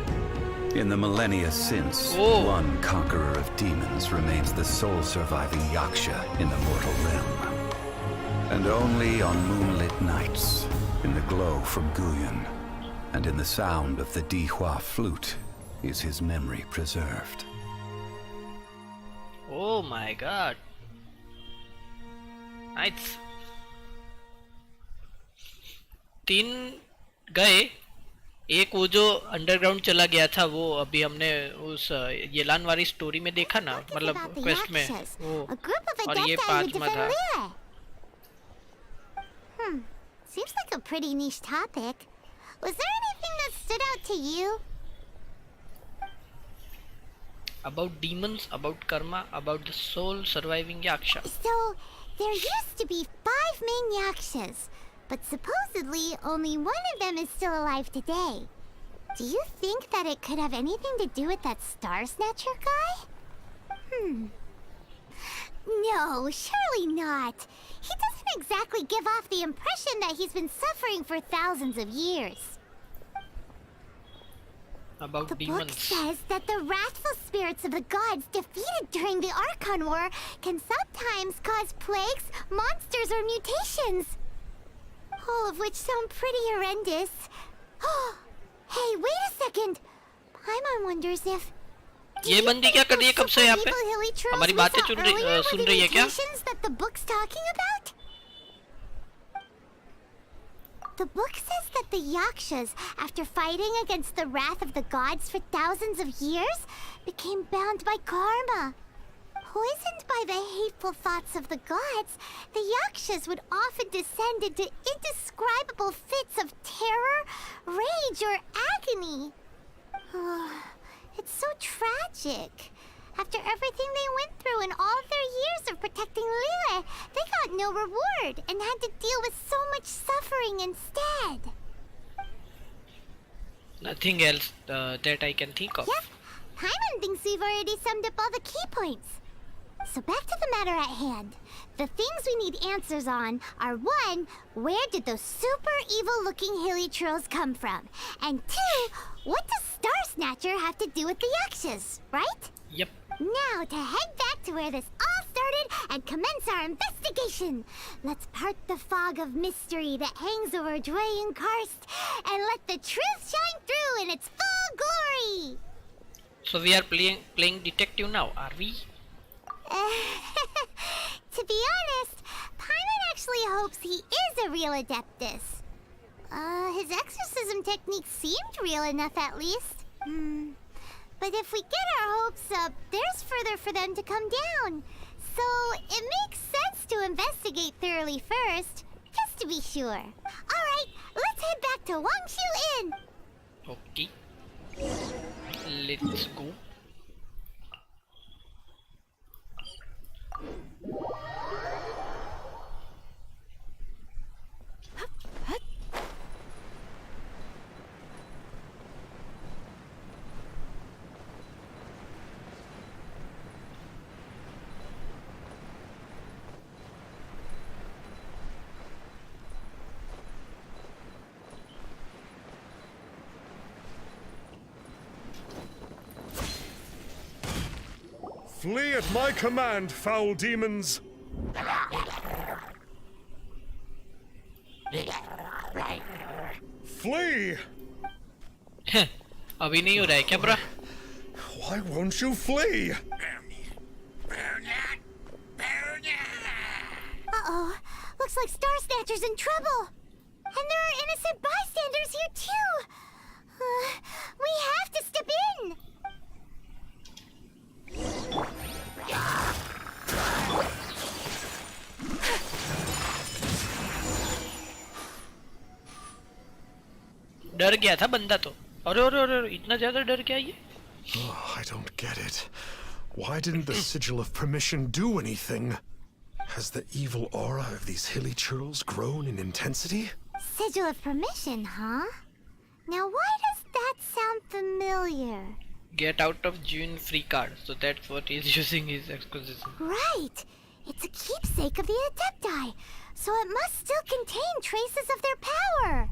In the millennia since, one conqueror of demons remains the sole surviving Yaksha in the mortal realm. And only on moonlit nights, in the glow from Guyon, and in the sound of the Dihua flute, is his memory preserved. Oh my god. Nice. 3 गए. एक वो जो underground चला गया था वो अभी हमने उस येलान वाली स्टोरी में देखा ना, मतलब क्वेस्ट में वो, और ये 5वां था. Seems like a pretty niche topic. Was there anything that stood out to you? About demons, about karma, about the soul surviving yaksha. So, there used to be 5 main yakshas, but supposedly only one of them is still alive today. Do you think that it could have anything to do with that Star Snatcher guy? No, surely not. He doesn't exactly give off the impression that he's been suffering for thousands of years. About the demons. book says that the wrathful spirits of the gods defeated during the Archon War can sometimes cause plagues, monsters, or mutations. All of which sound pretty horrendous. Hey, wait a second. Paimon wonders if... ये बंदी क्या कर रही है कब से यहाँ पे? हमारी बातें सुन रही है क्या? That the book's talking about? The book says that the Yakshas, after fighting against the wrath of the gods for thousands of years, became bound by karma. Poisoned by the hateful thoughts of the gods, the Yakshas would often descend into indescribable fits of terror, rage, or agony. It's so tragic. After everything they went through in all their years of protecting Lille, they got no reward and had to deal with so much suffering instead. Nothing else that I can think of. Yep. Paimon thinks we've already summed up all the key points. So back to the matter at hand. The things we need answers on are 1, where did those super evil-looking hilly trolls come from? And 2, what does Star Snatcher have to do with the Yakshas, right? Yep. Now to head back to where this all started and commence our investigation. Let's part the fog of mystery that hangs over Dwayne Karst and let the truth shine through in its full glory. So we are playing detective now, are we? To be honest, Paimon actually hopes he is a real Adeptus. His exorcism techniques seemed real enough at least. But if we get our hopes up, there's further for them to come down. So it makes sense to investigate thoroughly first, just to be sure. Alright, let's head back to Wangshu Inn! Okay. Let's go. Flee at my command, foul demons! Flee! अभी नहीं हो रहा है क्या ब्रा? Why won't you flee? Uh-oh. Looks like Star Snatcher's in trouble. And there are innocent bystanders here too. We have to step in. डर गया था बंदा तो। अरे अरे अरे इतना ज्यादा डर क्या ये? Oh, I don't get it. Why didn't the Sigil of Permission do anything? Has the evil aura of these hilly churls grown in intensity? Sigil of Permission, huh? Now why does that sound familiar? Get out of June free card. So that's what he's using his exposition. Right! It's a keepsake of the Adepti, so it must still contain traces of their power.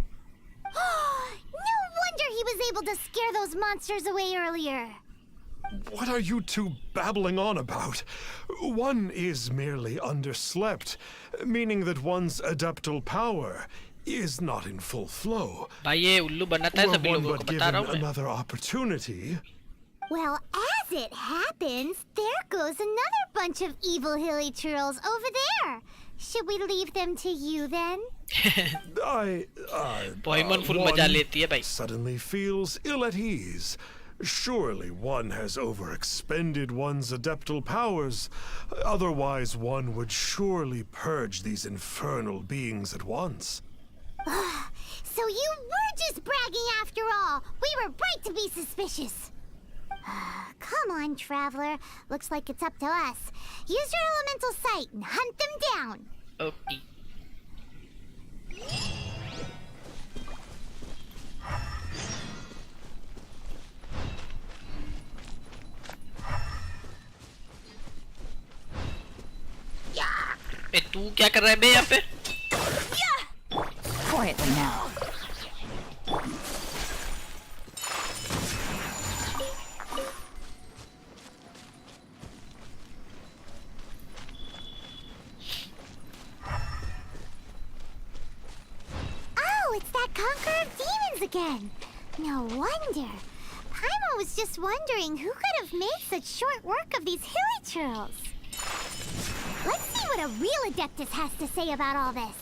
No wonder he was able to scare those monsters away earlier. What are you two babbling on about? One is merely underslept, meaning that one's adeptal power is not in full flow. भाई ये उल्लू बनाता है Were सभी one लोगों को but बता given रहा हूँ मैं। another opportunity. Well, as it happens, there goes another bunch of evil hilly churls over there. Should we leave them to you then? Paimon full मजा लेती है भाई। Suddenly feels ill at ease. Surely one has overexpended one's adeptal powers. Otherwise, one would surely purge these infernal beings at once. So you were just bragging after all. We were right to be suspicious. Come on, Traveler. Looks like it's up to us. Use your elemental sight and hunt them down. Okay. ए तू क्या कर रहा है बे यहाँ पे? Quietly now. Oh, it's that conqueror of demons again. No wonder. Paimon was just wondering who could have made such short work of these hilly churls. Let's see what a real Adeptus has to say about all this.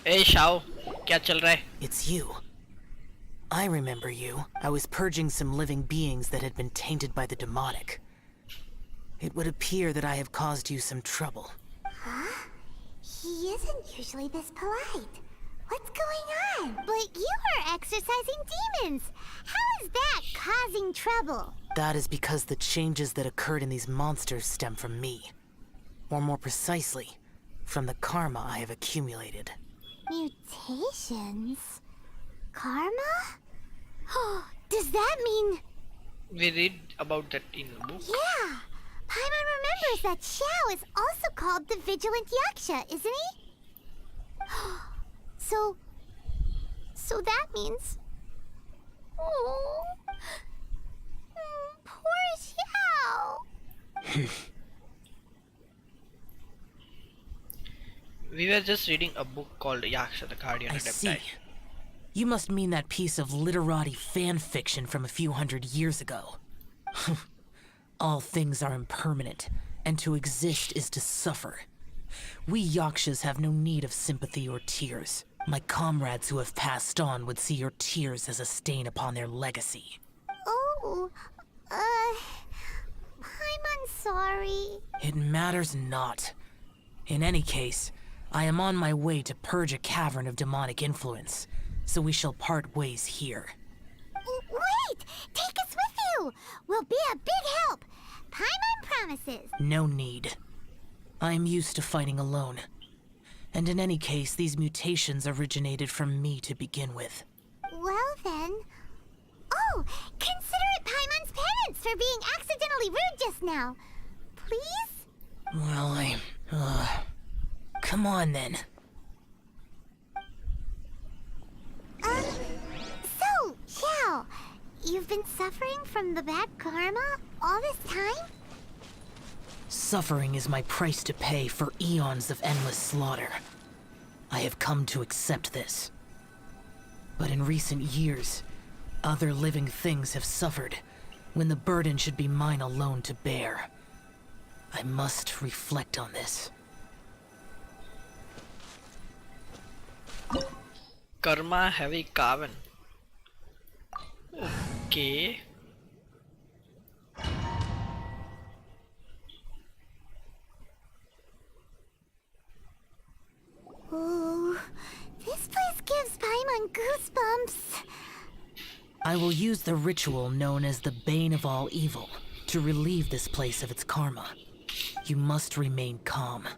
A Shao क्या चल रहा है? It's you. I remember you. I was purging some living beings that had been tainted by the demonic. It would appear that I have caused you some trouble. Huh? He isn't usually this polite. What's going on? But you are exorcising demons. How is that causing trouble? That is because the changes that occurred in these monsters stem from me. Or more precisely, from the karma I have accumulated. Mutations? Karma? Does that mean... We read about that in the book. Yeah! Paimon remembers that Xiao is also called the Vigilant Yaksha, isn't he? So that means... Oh... Poor Xiao! We were just reading a book called Yaksha, the Guardian I Adepti. see. You must mean that piece of literati fan fiction from a few hundred years ago. All things are impermanent, and to exist is to suffer. We Yakshas have no need of sympathy or tears. My comrades who have passed on would see your tears as a stain upon their legacy. Oh, I'm sorry. It matters not. In any case, I am on my way to purge a cavern of demonic influence, so we shall part ways here. Wait! Take us with you! We'll be a big help! Paimon promises! No need. I am used to fighting alone. And in any case, these mutations originated from me to begin with. Well then... Oh! Consider it Paimon's penance for being accidentally rude just now. Please? Well, come on then. So, Xiao, you've been suffering from the bad karma all this time? Suffering is my price to pay for eons of endless slaughter. I have come to accept this. But in recent years, other living things have suffered, when the burden should be mine alone to bear. I must reflect on this. Karma heavy carbon. Okay. Ooh, this place gives Paimon goosebumps. I will use the ritual known as the Bane of All Evil to relieve this place of its karma. You must remain calm.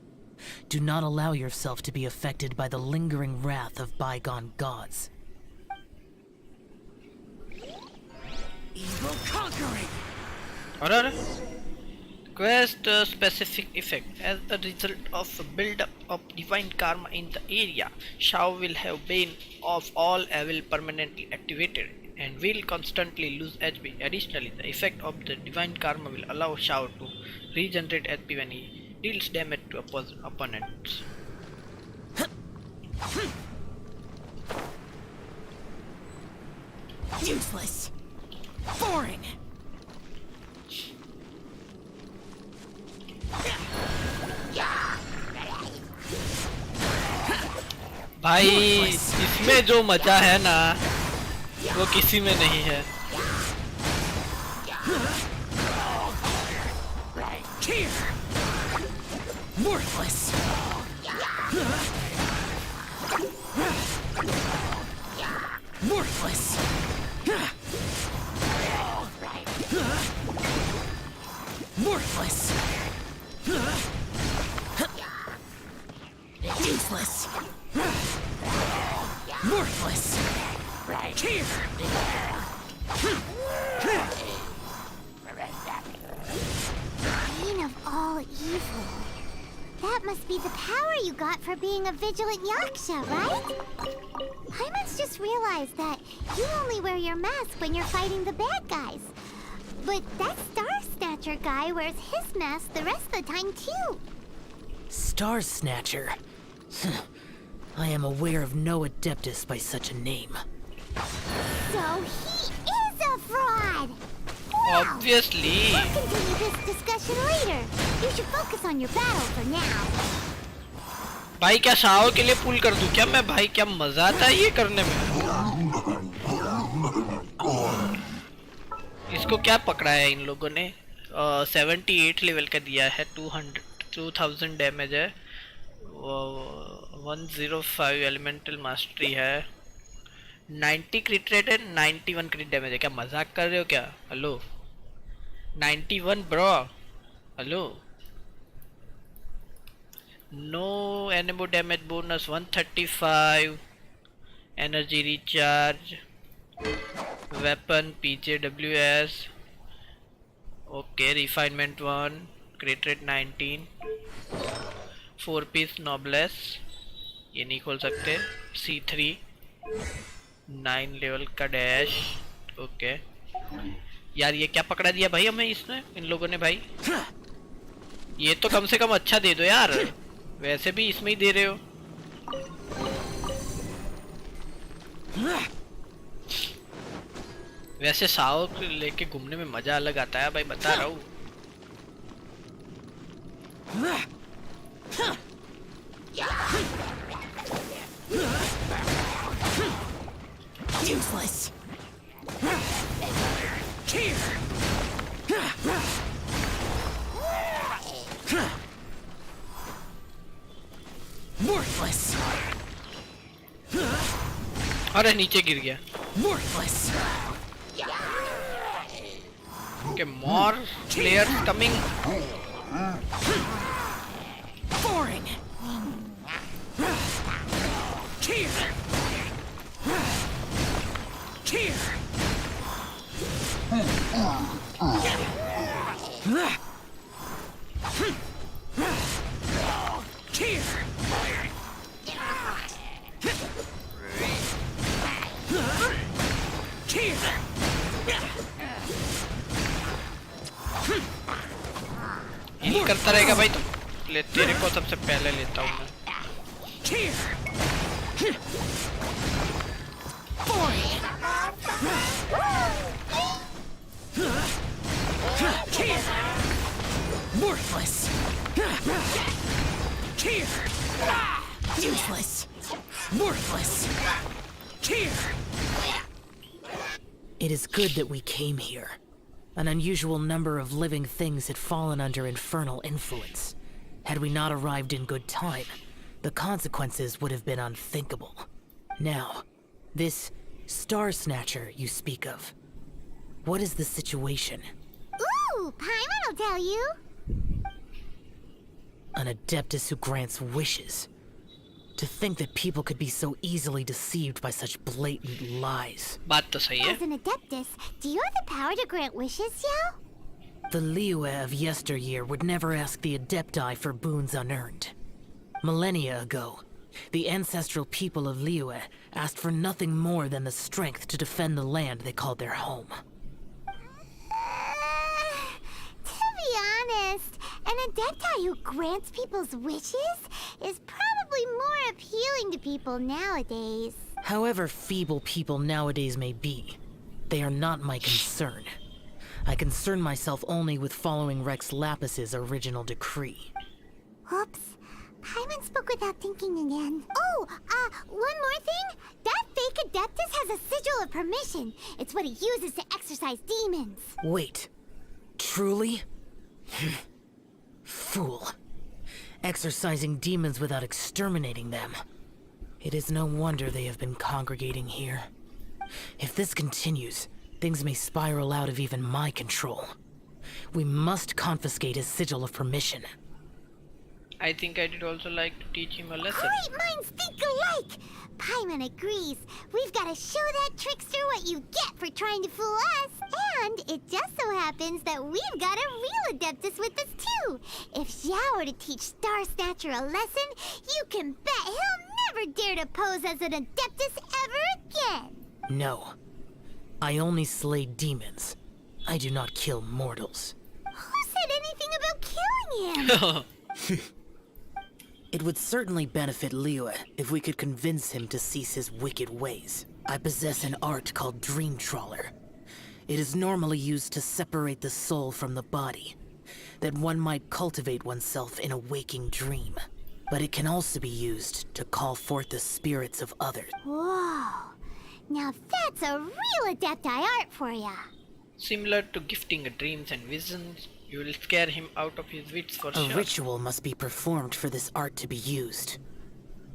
Do not allow yourself to be affected by the lingering wrath of bygone gods. Evil conquering! Order. Quest specific effect. As a result of a build-up of divine karma in the area, Shao will have Bane of all evil permanently activated and will constantly lose HP. Additionally, the effect of the divine karma will allow Shao to regenerate HP when he deals damage to opponents. Useless! Boring! भाई इसमें जो मजा है ना वो किसी में नहीं है. Worthless! Worthless! Worthless! Useless! Worthless! Here! Bane of all evil. That must be the power you got for being a vigilant yaksha, right? I must just realize that you only wear your mask when you're fighting the bad guys. But that Star Snatcher guy wears his mask the rest of the time too. Star Snatcher. I am aware of no adeptus by such a name. So he is a fraud! Obviously. We'll continue this discussion later. You should focus on your battle for now. भाई क्या Shao के लिए पुल कर दूं क्या मैं? भाई क्या मजा आता है ये करने में. इसको क्या पकड़ा है इन लोगों ने? 78 लेवल का दिया है. 2000 डैमेज है. 105 एलिमेंटल मास्टरी है. 90 क्रिट रेट है. 91 क्रिट डैमेज है. क्या मजाक कर रहे हो क्या? Hello 91 bro. Hello. No anemo damage bonus 135. Energy recharge. Weapon PJWS. Okay refinement 1. Crit rate 19. 4 piece noblesse. ये नहीं खोल सकते. C3 9 लेवल का डैश. ओके यार ये क्या पकड़ा दिया भाई हमें इसने इन लोगों ने भाई. ये तो कम से कम अच्छा दे दो यार. वैसे भी इसमें ही दे रहे हो. वैसे साओ लेके घूमने में मजा अलग आता है भाई बता रहा हूँ. Useless! Here! Worthless! अरे नीचे गिर गया. Worthless! Okay, more players coming. Boring! Here! Here! Here! Here! Heal करता रहेगा भाई तुम. ले तेरे को सबसे पहले लेता हूँ मैं. Worthless! Here! Useless! Worthless! here! It is good that we came here. An unusual number of living things had fallen under infernal influence. Had we not arrived in good time, the consequences would have been unthinkable. Now, this Star Snatcher you speak of, what is the situation? Ooh, Paimon will tell you. An Adeptus who grants wishes. To think that people could be so easily deceived by such blatant lies. बात तो सही है. As an Adeptus, do you have the power to grant wishes, Yao? The Liyue of yesteryear would never ask the Adepti for boons unearned. Millennia ago, the ancestral people of Liyue asked for nothing more than the strength to defend the land they called their home. To be honest, an Adepti who grants people's wishes is probably more appealing to people nowadays. However feeble people nowadays may be, they are not my concern. I concern myself only with following Rex Lapis's original decree. Oops. Paimon spoke without thinking again. Oh, one more thing. That fake Adeptus has a sigil of permission. It's what he uses to exorcise demons. Wait. Truly? Fool. Exorcising demons without exterminating them. It is no wonder they have been congregating here. If this continues, things may spiral out of even my control. We must confiscate his sigil of permission. I think I did also like to teach him a lesson. Great minds think alike! Paimon agrees. We've got to show that trickster what you get for trying to fool us. And it just so happens that we've got a real Adeptus with us too. If Xiao were to teach Star Snatcher a lesson, you can bet he'll never dare to pose as an Adeptus ever again. No. I only slay demons. I do not kill mortals. Who said anything about killing him? It would certainly benefit Liyue if we could convince him to cease his wicked ways. I possess an art called Dream Trawler. It is normally used to separate the soul from the body, that one might cultivate oneself in a waking dream. But it can also be used to call forth the spirits of others. Whoa. Now that's a real Adepti art for ya. Similar to gifting dreams and visions, you will scare him out of his wits for A sure. ritual must be performed for this art to be used.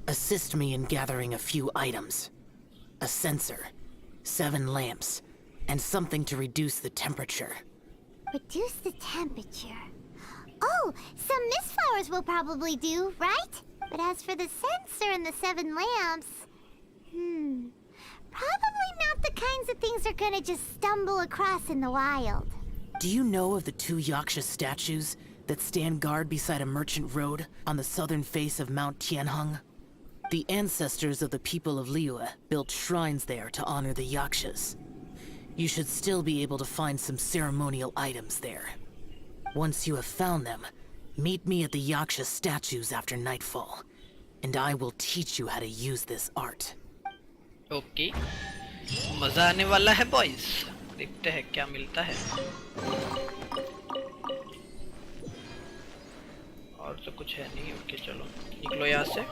Assist me in gathering a few items. A censer, 7 lamps, and something to reduce the temperature. Reduce the temperature. Oh, some mist flowers will probably do, right? But as for the censer and the 7 lamps... Probably not the kinds of things they're gonna just stumble across in the wild. Do you know of the 2 Yaksha statues that stand guard beside a merchant road on the southern face of Mount Tianheng? The ancestors of the people of Liyue built shrines there to honor the Yakshas. You should still be able to find some ceremonial items there. Once you have found them, meet me at the Yaksha statues after nightfall, and I will teach you how to use this art. Okay. मजा आने वाला है boys. देखते हैं क्या मिलता है. और तो कुछ है नहीं. ओके चलो निकलो यहाँ से.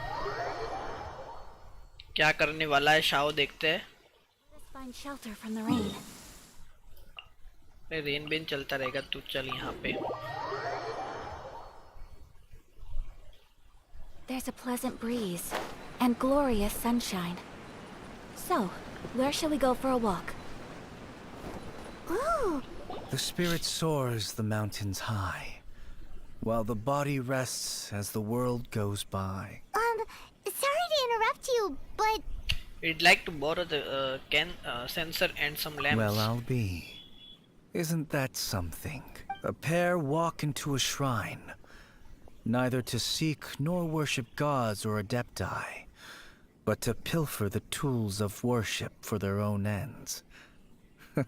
क्या करने वाला है शाओ देखते हैं. Find shelter from the rain. Rain Ben चलता रहेगा. तू चल यहाँ पे. There's a pleasant breeze and glorious sunshine. So, where shall we go for a walk? Ooh! The spirit soars the mountains high, while the body rests as the world goes by. Sorry to interrupt you, but... We'd like to borrow the sensor and some lamps. Well, I'll be. Isn't that something? A pair walk into a shrine, neither to seek nor worship gods or adepti, but to pilfer the tools of worship for their own ends. We know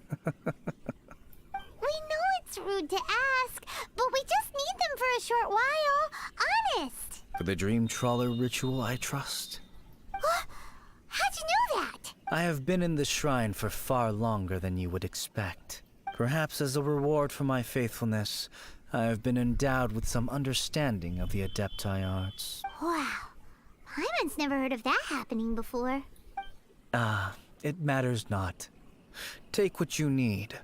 it's rude to ask, but we just need them for a short while. Honest. For the Dream Trawler ritual, I trust. How'd you know that? I have been in the shrine for far longer than you would expect. Perhaps as a reward for my faithfulness, I have been endowed with some understanding of the Adepti arts. Wow. Paimon's never heard of that happening before. it matters not. Take what you need.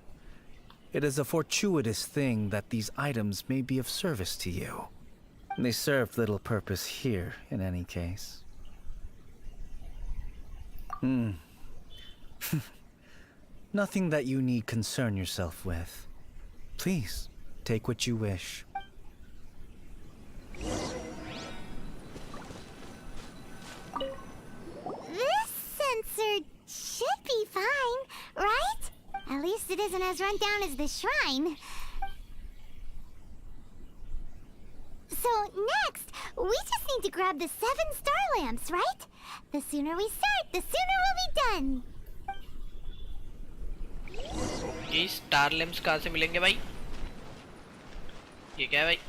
It is a fortuitous thing that these items may be of service to you. They served little purpose here, in any case. Nothing that you need concern yourself with. Please, take what you wish. This sensor should be fine, right? At least it isn't as run down as the shrine. So next, we just need to grab the 7 star lamps, right? The sooner we start, the sooner we'll be done. ये star lamps कहाँ से मिलेंगे भाई? ये क्या है भाई?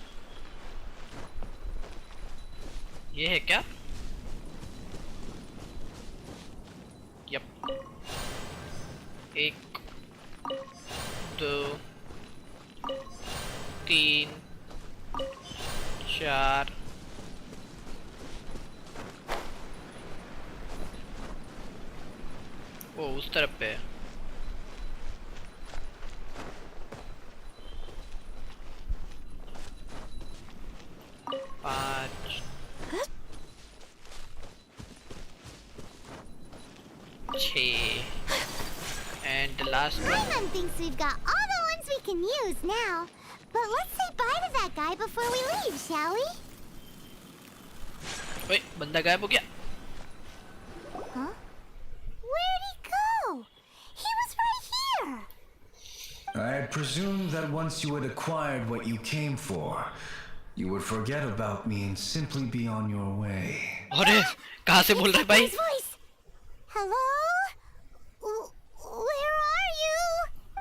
ये है क्या? यप। 1 2 3 4 वो उस तरफ पे है। 5 6 and the last one. Paimon thinks we've got all the ones we can use now. But let's say bye to that guy before we leave, shall we? ओए बंदा गायब हो गया। Huh? Where'd he go? He was right here. I had presumed that once you had acquired what you came for, you would forget about me and simply be on your way. अरे कहाँ से बोल रहे भाई? His voice. Hello? Where are you?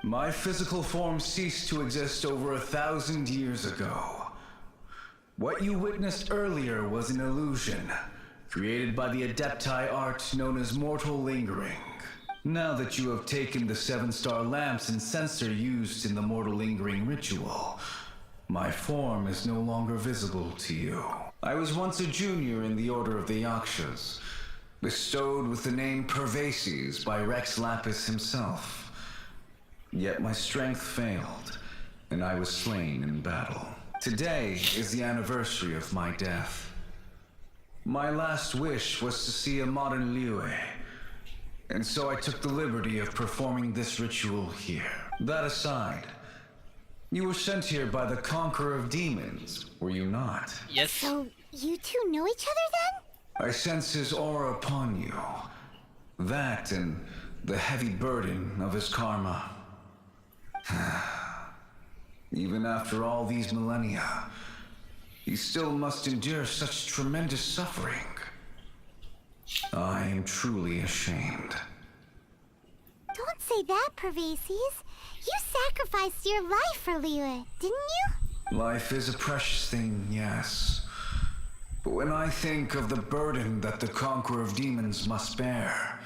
My physical form ceased to exist over 1,000 years ago. What you witnessed earlier was an illusion, created by the Adepti art known as mortal lingering. Now that you have taken the 7 star lamps and sensor used in the mortal lingering ritual, my form is no longer visible to you. I was once a junior in the Order of the Yakshas, bestowed with the name Pervases by Rex Lapis himself. Yet my strength failed, and I was slain in battle. Today is the anniversary of my death. My last wish was to see a modern Liyue, and so I took the liberty of performing this ritual here. That aside, you were sent here by the Conqueror of Demons, were you not? Yes. So you two know each other then? I sense his aura upon you. That and the heavy burden of his karma. Even after all these millennia, he still must endure such tremendous suffering. I am truly ashamed. Don't say that, Pervases. You sacrificed your life for Liyue, didn't you? Life is a precious thing, yes. But when I think of the burden that the Conqueror of Demons must bear,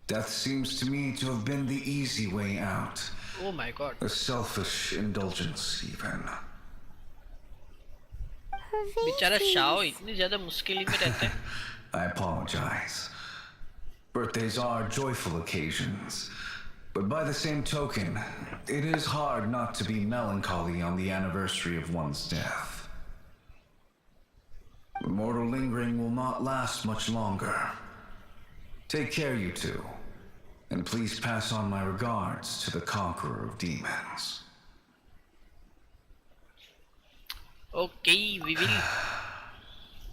death seems to me to have been the easy way out. Oh my god. A selfish indulgence, even. बेचारा Shao इतनी ज़्यादा मुश्किल में रहते हैं। I apologize. Birthdays are joyful occasions, but by the same token, it is hard not to be melancholy on the anniversary of one's death. The mortal lingering will not last much longer. Take care, you two, and please pass on my regards to the Conqueror of Demons. Okay, we will.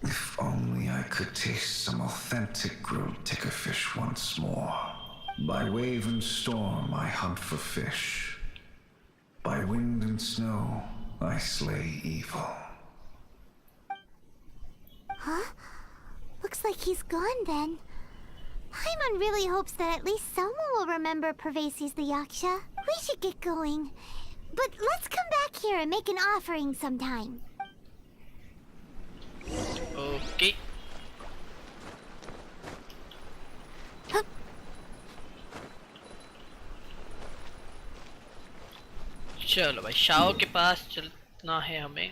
If only I could taste some authentic grilled tikka fish once more. By wave and storm I hunt for fish. By wind and snow I slay evil. Huh? Looks like he's gone then. Paimon really hopes that at least someone will remember Pervases the Yaksha. We should get going. But let's come back here and make an offering sometime. Okay. चलो भाई Shao के पास चलना है हमें।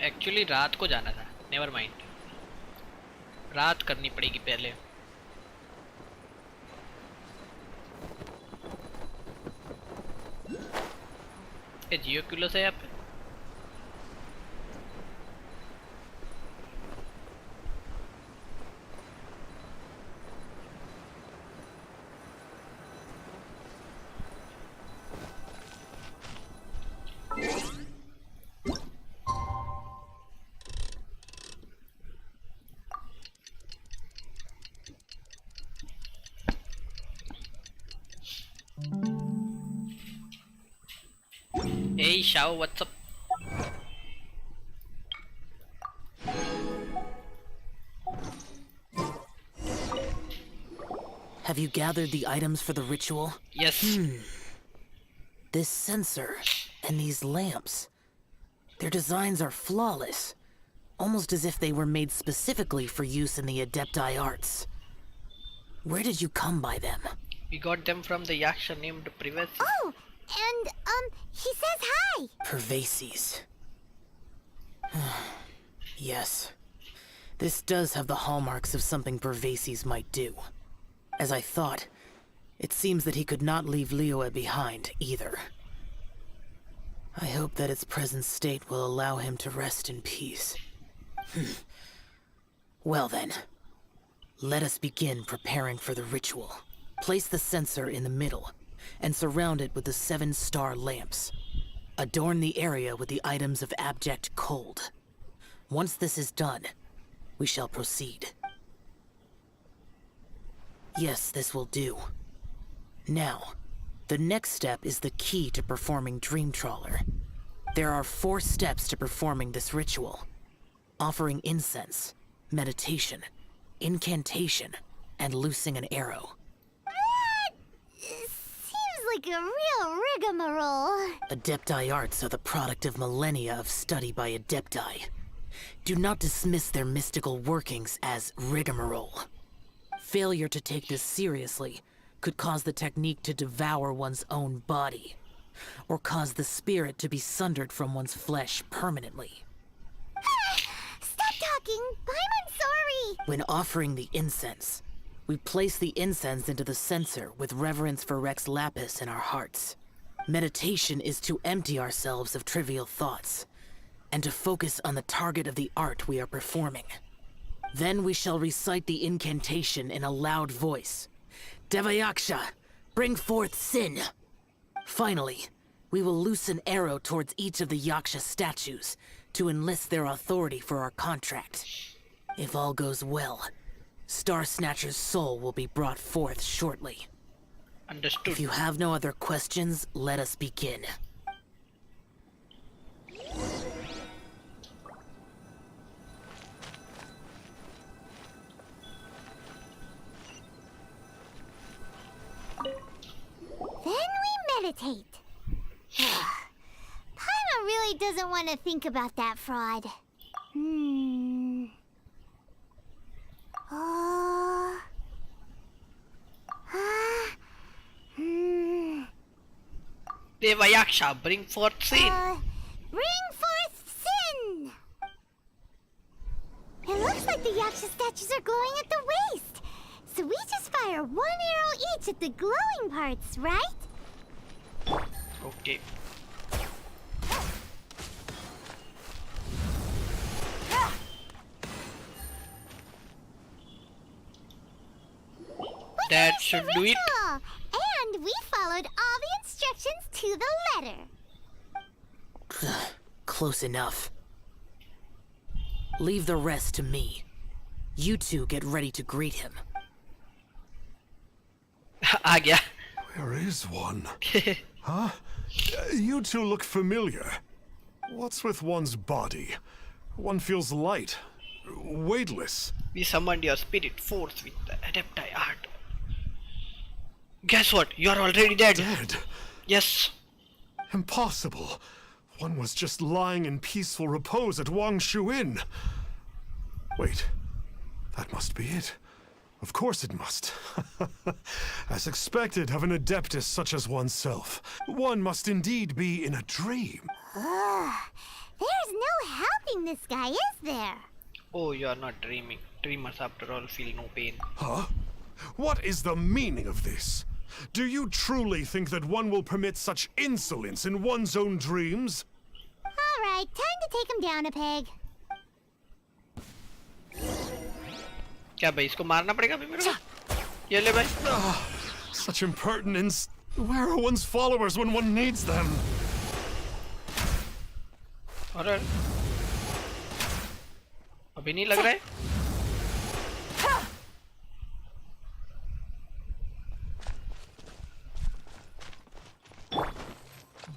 Actually रात को जाना था, नेवर माइंड, रात करनी पड़ेगी पहले। ये जियो किलो से यहाँ पे Hey Shao, what's up? Have you gathered the items for the ritual? Yes. This sensor and these lamps, their designs are flawless, almost as if they were made specifically for use in the Adepti arts. Where did you come by them? We got them from the Yaksha named Privasi. Oh, and, he says hi! Pervases. Yes. This does have the hallmarks of something Pervases might do. As I thought, it seems that he could not leave Liyue behind, either. I hope that its present state will allow him to rest in peace. Well then, let us begin preparing for the ritual. Place the censer in the middle, and surround it with the 7-star lamps. Adorn the area with the items of abject cold. Once this is done, we shall proceed. Yes, this will do. Now, the next step is the key to performing Dream Trawler. There are 4 steps to performing this ritual. Offering incense, meditation, incantation, and loosing an arrow. Seems like a real rigmarole. Adepti arts are the product of millennia of study by Adepti. Do not dismiss their mystical workings as rigmarole. Failure to take this seriously could cause the technique to devour one's own body, or cause the spirit to be sundered from one's flesh permanently. Stop talking! I'm sorry! When offering the incense, we place the incense into the censer with reverence for Rex Lapis in our hearts. Meditation is to empty ourselves of trivial thoughts, and to focus on the target of the art we are performing. Then we shall recite the incantation in a loud voice. Devayaksha, bring forth sin! Finally, we will loose an arrow towards each of the Yaksha statues to enlist their authority for our contract. If all goes well, Star Snatcher's soul will be brought forth shortly. Understood. If you have no other questions, let us begin. Then we meditate. Paimon really doesn't want to think about that fraud. Devayaksha, bring forth sin. Bring forth sin! It looks like the Yaksha statues are glowing at the waist. So we just fire 1 arrow each at the glowing parts, right? Okay. That should do it. And we followed all the instructions to the letter. Close enough. Leave the rest to me. You two get ready to greet him. आ गया. Where is one? Huh? You two look familiar. What's with one's body? One feels light, weightless. We summoned your spirit force with the Adepti art. Guess what? You're already dead. Dead? Yes. Impossible. One was just lying in peaceful repose at Wangshu Inn. Wait, that must be it. Of course it must. As expected of an adeptus such as oneself, one must indeed be in a dream. There's no helping this guy, is there? Oh, you are not dreaming. Dreamers, after all, feel no pain. Huh? What is the meaning of this? Do you truly think that one will permit such insolence in one's own dreams? All right, time to take him down a peg. क्या भाई इसको मारना पड़ेगा अभी मेरे को? ये ले भाई. Such impertinence. Where are one's followers when one needs them? अरे अभी नहीं लग रहा है.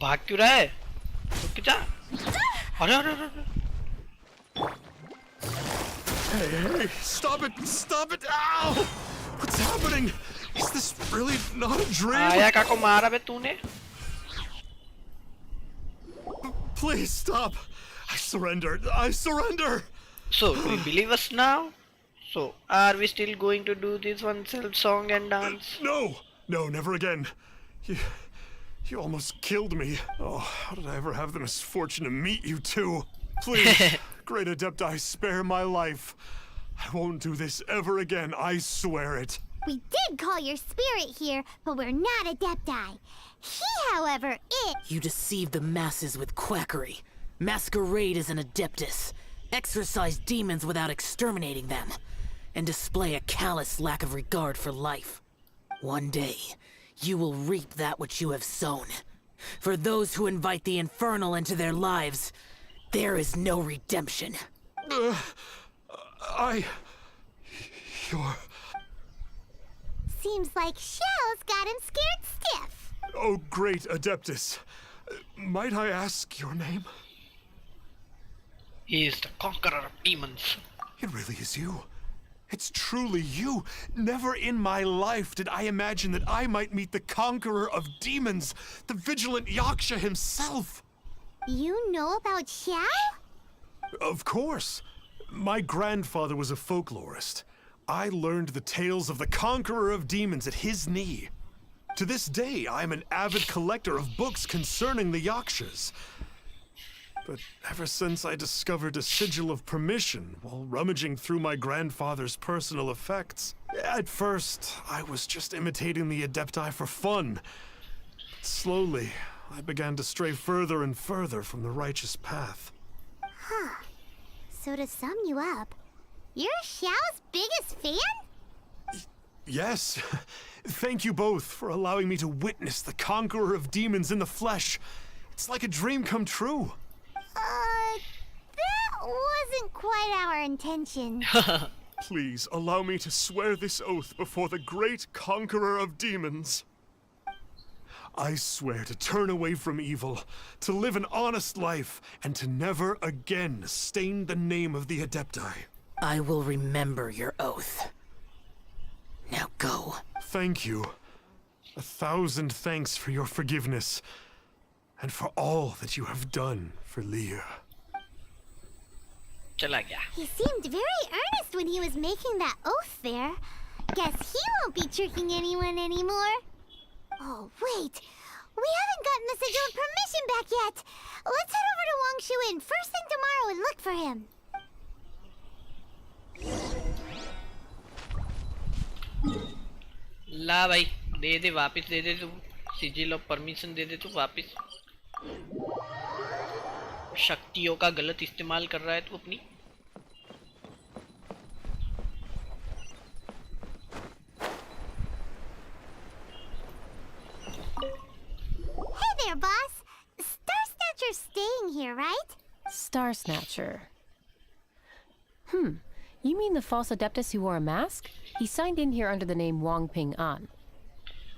भाग क्यों रहा है? रुक जा. अरे अरे अरे. Hey, stop it! Stop it! Ow! What's happening? Is this really not a dream? आया काको मारा बे तूने? Please stop! I surrender! I surrender! So, do you believe us now? So, are we still going to do this one song and dance? No! No, never again. You almost killed me. Oh, how did I ever have the misfortune to meet you two? Please, Great Adepti, spare my life. I won't do this ever again, I swear it. We did call your spirit here, but we're not Adepti. He, however, is... You deceive the masses with quackery. Masquerade as an Adeptus. Exorcise demons without exterminating them. And display a callous lack of regard for life. One day, you will reap that which you have sown. For those who invite the infernal into their lives, there is no redemption. You're... Seems like Shell's got him scared stiff. Oh, great Adeptus. Might I ask your name? He is the conqueror of demons. It really is you. It's truly you. Never in my life did I imagine that I might meet the conqueror of demons, the vigilant Yaksha himself. You know about Xiao? Of course. My grandfather was a folklorist. I learned the tales of the conqueror of demons at his knee. To this day, I'm an avid collector of books concerning the Yakshas. But ever since I discovered a sigil of permission while rummaging through my grandfather's personal effects, at first, I was just imitating the Adepti for fun. But slowly, I began to stray further and further from the righteous path. Huh. So to sum you up, you're Xiao's biggest fan? Yes. Thank you both for allowing me to witness the conqueror of demons in the flesh. It's like a dream come true. That wasn't quite our intention. Please allow me to swear this oath before the great conqueror of demons. I swear to turn away from evil, to live an honest life, and to never again stain the name of the Adepti. I will remember your oath. Now go. Thank you. 1,000 thanks for your forgiveness, and for all that you have done for Leah. चला गया. He seemed very earnest when he was making that oath there. Guess he won't be tricking anyone anymore. Oh, wait. We haven't gotten the sigil of permission back yet. Let's head over to Wangshu first thing tomorrow and look for him. ला भाई दे दे वापस दे दे तू सिजिल of permission दे दे तू वापस शक्तियों का गलत इस्तेमाल कर रहा है तू अपनी Hey there, boss. Star Snatcher's staying here, right? Star Snatcher. You mean the false Adeptus who wore a mask? He signed in here under the name Wang Ping An.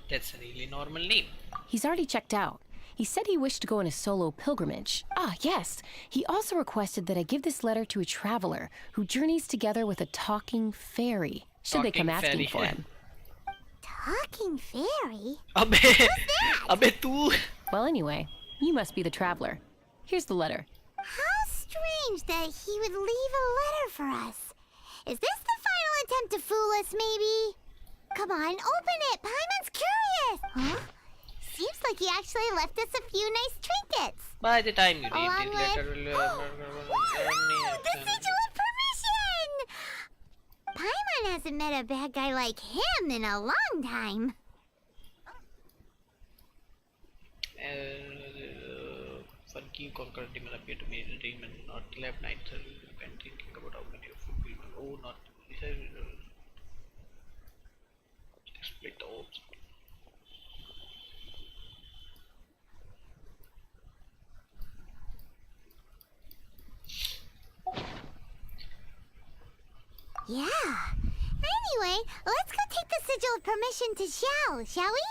That's a really normal name. He's already checked out. He said he wished to go on a solo pilgrimage. Ah, yes. He also requested that I give this letter to a traveler who journeys together with a talking fairy, should they come asking for him. Talking fairy? Abe tu. Well, anyway, you must be the traveler. Here's the letter. How strange that he would leave a letter for us. Is this the final attempt to fool us, maybe? Come on, open it! Paimon's curious! Huh? seems like he actually left us a few nice trinkets. By the time you read Along this with... letter, The sigil of permission! Paimon hasn't met a bad guy like him in a long time. Funky conquer demon appear to be a demon, not left night. You can thinking about how many of you people. Oh, not. Split the orbs. Yeah. Anyway, let's go take the sigil of permission to Xiao, shall we?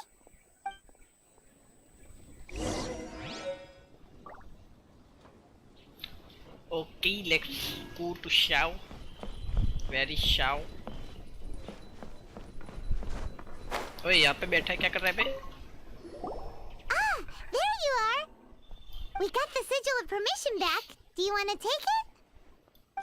Okay, let's go to Xiao. Where is Xiao? ओए यहाँ पे बैठा है क्या कर रहा है बे? Ah, there you are. We got the sigil of permission back. Do you want to take it?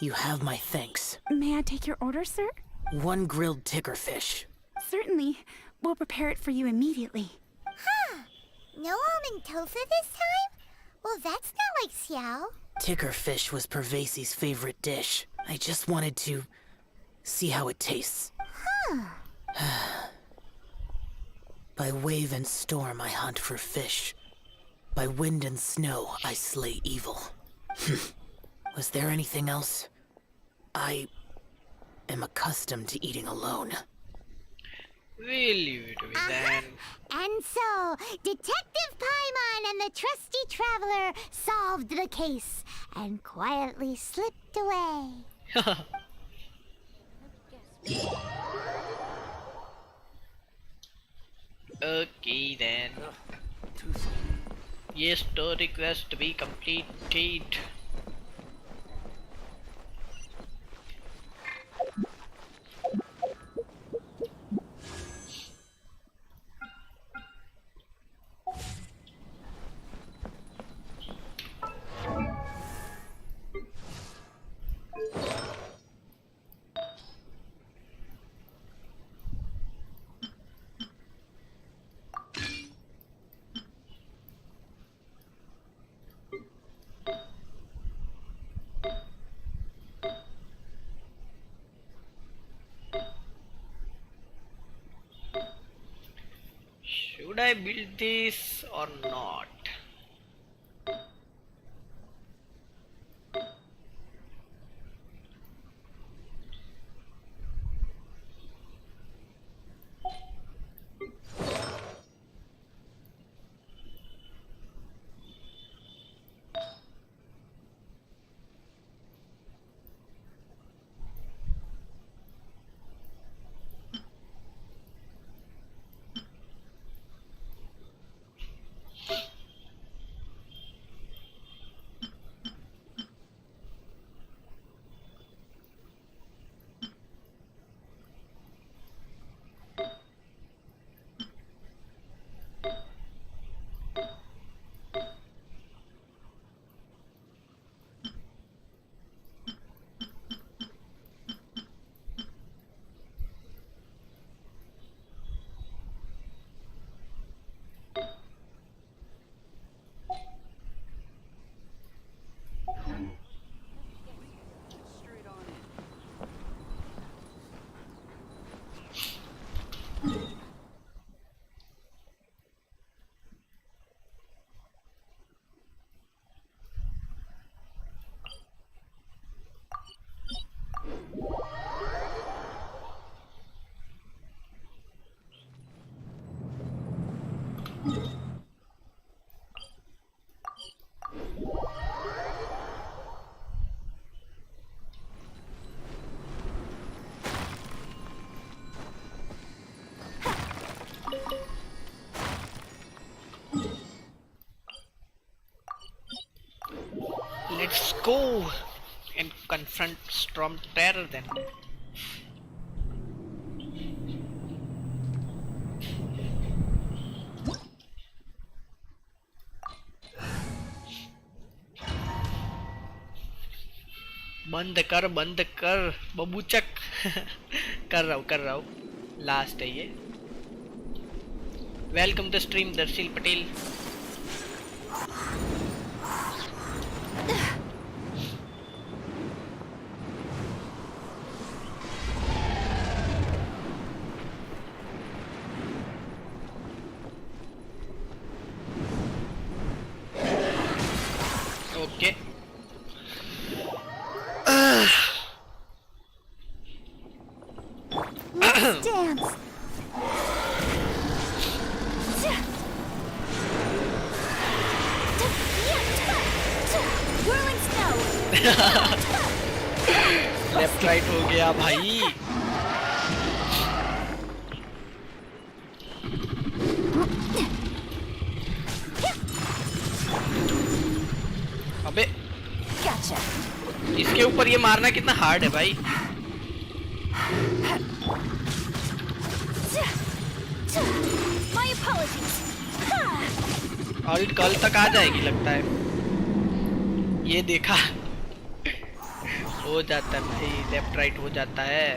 You have my thanks. May I take your order, sir? One grilled ticker fish. Certainly. We'll prepare it for you immediately. Huh. No almond tofu this time? Well, that's not like Xiao. Ticker fish was Pervasi's favorite dish. I just wanted to see how it tastes. Huh. By wave and storm I hunt for fish. By wind and snow I slay evil. Was there anything else? I am accustomed to eating alone. We'll leave it with that. And so, Detective Paimon and the trusty traveler solved the case and quietly slipped away. Okay then. Yes, the request to be completed. Should I build this or not? Let's go and confront Storm Terror then. बंद कर बबूचक कर रहा हूँ last है ये welcome the stream Darsheel Patel. Okay Let's dance. Whirling snow. Left right हो गया भाई। अबे Gotcha. इसके ऊपर ये मारना कितना हार्ड है भाई। My apologies. और कल तक आ जाएगी लगता है। ये देखा हो जाता है भाई, लेफ्ट राइट हो जाता है।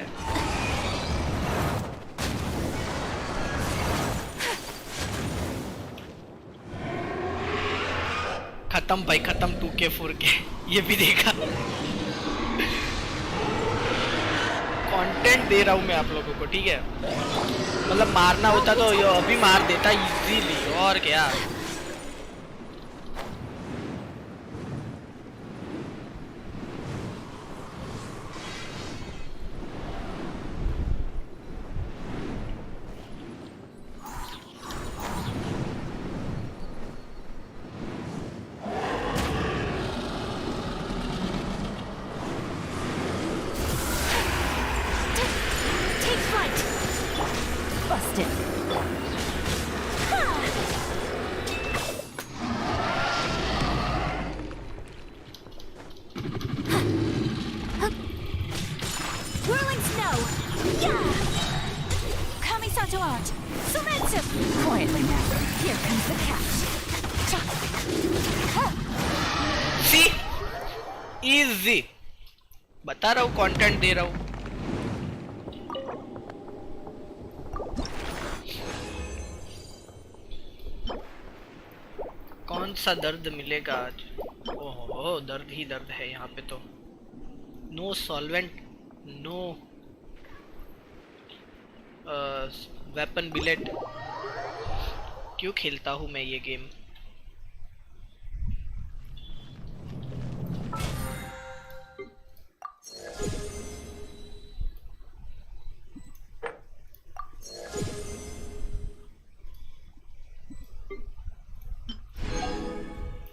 खत्म भाई खत्म, टू के 4 के ये भी देखा। कंटेंट दे रहा हूँ मैं आप लोगों को, ठीक है। मतलब मारना होता तो ये अभी मार देता इजीली, और क्या। Take flight. Busted. Whirling snow. Yeah. Kamisato art. Sumetsu. Quietly now. Here comes the catch. See easy, बता रहा हूँ कंटेंट दे रहा हूँ। कौन सा दर्द मिलेगा आज? ओहो दर्द ही दर्द है यहाँ पे तो। No solvent, no weapon billet. क्यों खेलता हूँ मैं ये गेम?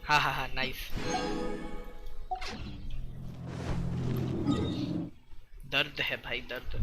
हाँ हाँ हाँ नाइस। दर्द है भाई दर्द।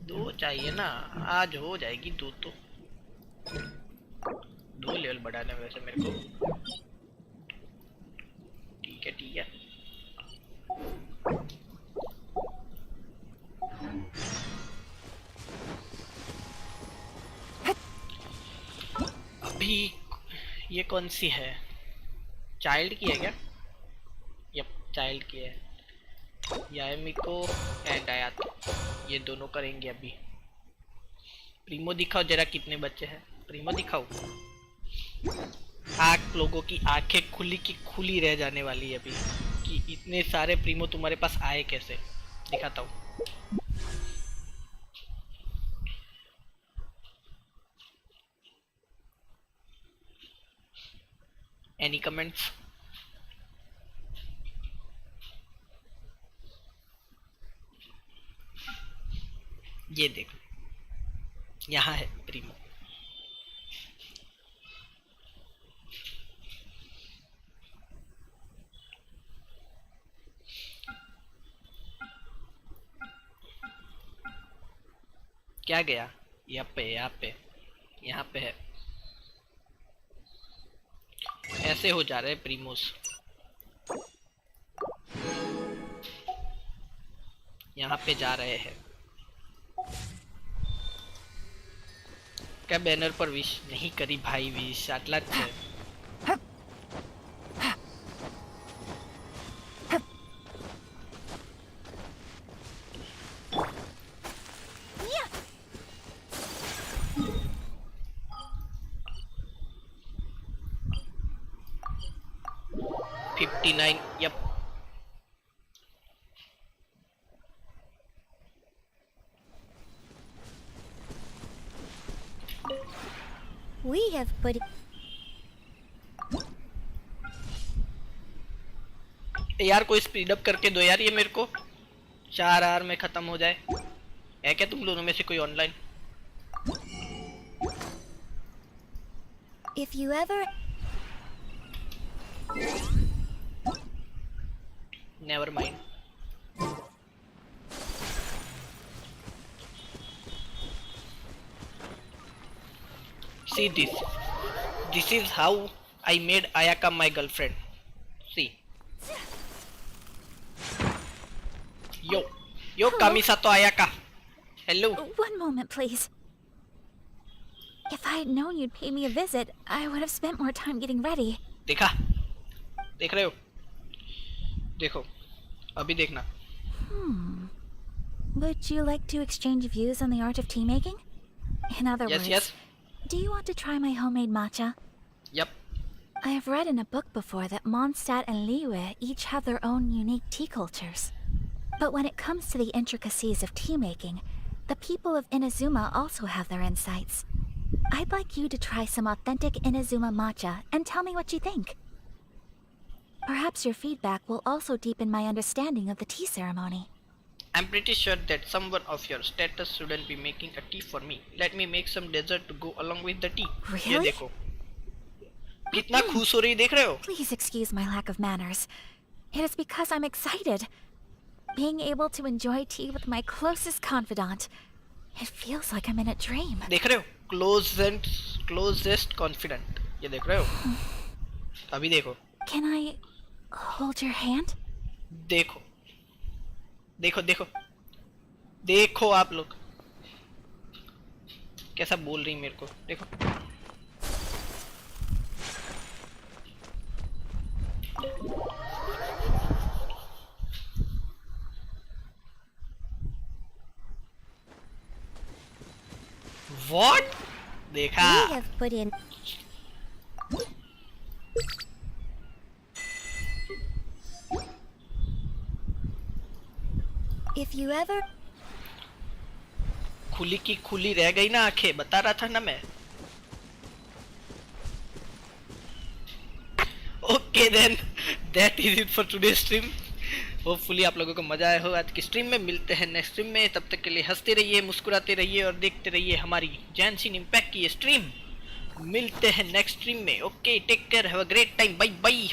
दो चाहिए ना, आज हो जाएगी दो तो। दो लेवल बढ़ाना है वैसे मेरे को। ठीक है ठीक है। अभी ये कौन सी है? चाइल्ड की है क्या? यप चाइल्ड की है। यामिको एंड आयात, ये दोनों करेंगे अभी। प्रीमो दिखाओ जरा कितने बच्चे हैं, प्रीमो दिखाओ। आप लोगों की आंखें खुली की खुली रह जाने वाली है अभी कि इतने सारे प्रीमो तुम्हारे पास आए कैसे। दिखाता हूँ। Any comments? ये देखो यहाँ है प्रीमो। क्या गया? यहाँ पे यहाँ पे यहाँ पे है। ऐसे हो जा रहे हैं प्रीमोस। यहाँ पे जा रहे हैं। क्या बैनर पर विश नहीं करी भाई? विश आटला જ છે। Yep. We have put यार कोई स्पीड अप करके दो यार ये मेरे को, 4 आवर में खत्म हो जाए। है क्या तुम दोनों में से कोई online? if you ever never mind. See this. This is how I made Ayaka my girlfriend. See. Yo, Hello? Kamisato Ayaka. Hello. One moment, please. If I had known you'd pay me a visit, I would have spent more time getting ready. देखा? देख रहे हो? देखो, अभी देखना। Would you like to exchange views on the art of tea making? In other Yes, words, yes. do you want to try my homemade matcha? Yep. I have read in a book before that Mondstadt and Liyue each have their own unique tea cultures. But when it comes to the intricacies of tea making, the people of Inazuma also have their insights. I'd like you to try some authentic Inazuma matcha and tell me what you think. Perhaps your feedback will also deepen my understanding of the tea ceremony. I'm pretty sure that someone of your status shouldn't be making a tea for me. Let me make some dessert to go along with the tea. ये Really? देखो, कितना खुश हो रही देख रहे हो? Please excuse my lack of manners. It is because I'm excited. Being able to enjoy tea with my closest confidant. It feels like I'm in a dream. देख रहे हो? Closest confident. ये देख रहे हो? अभी देखो, Can I hold your hand? देखो, देखो, देखो, देखो आप लोग कैसा बोल रही मेरे को, देखो। What? देखा? we have put in if you ever खुली की खुली रह गई ना आंखें, बता रहा था ना मैं। Okay then, that is it for today stream. Hopefully आप लोगों को मजा आया हो आज की स्ट्रीम में। मिलते हैं नेक्स्ट स्ट्रीम में, तब तक के लिए हंसते रहिए, मुस्कुराते रहिए और देखते रहिए हमारी जेंशिन इंपैक्ट की ये स्ट्रीम। मिलते हैं नेक्स्ट स्ट्रीम में। Okay, take care, have a great time, bye bye.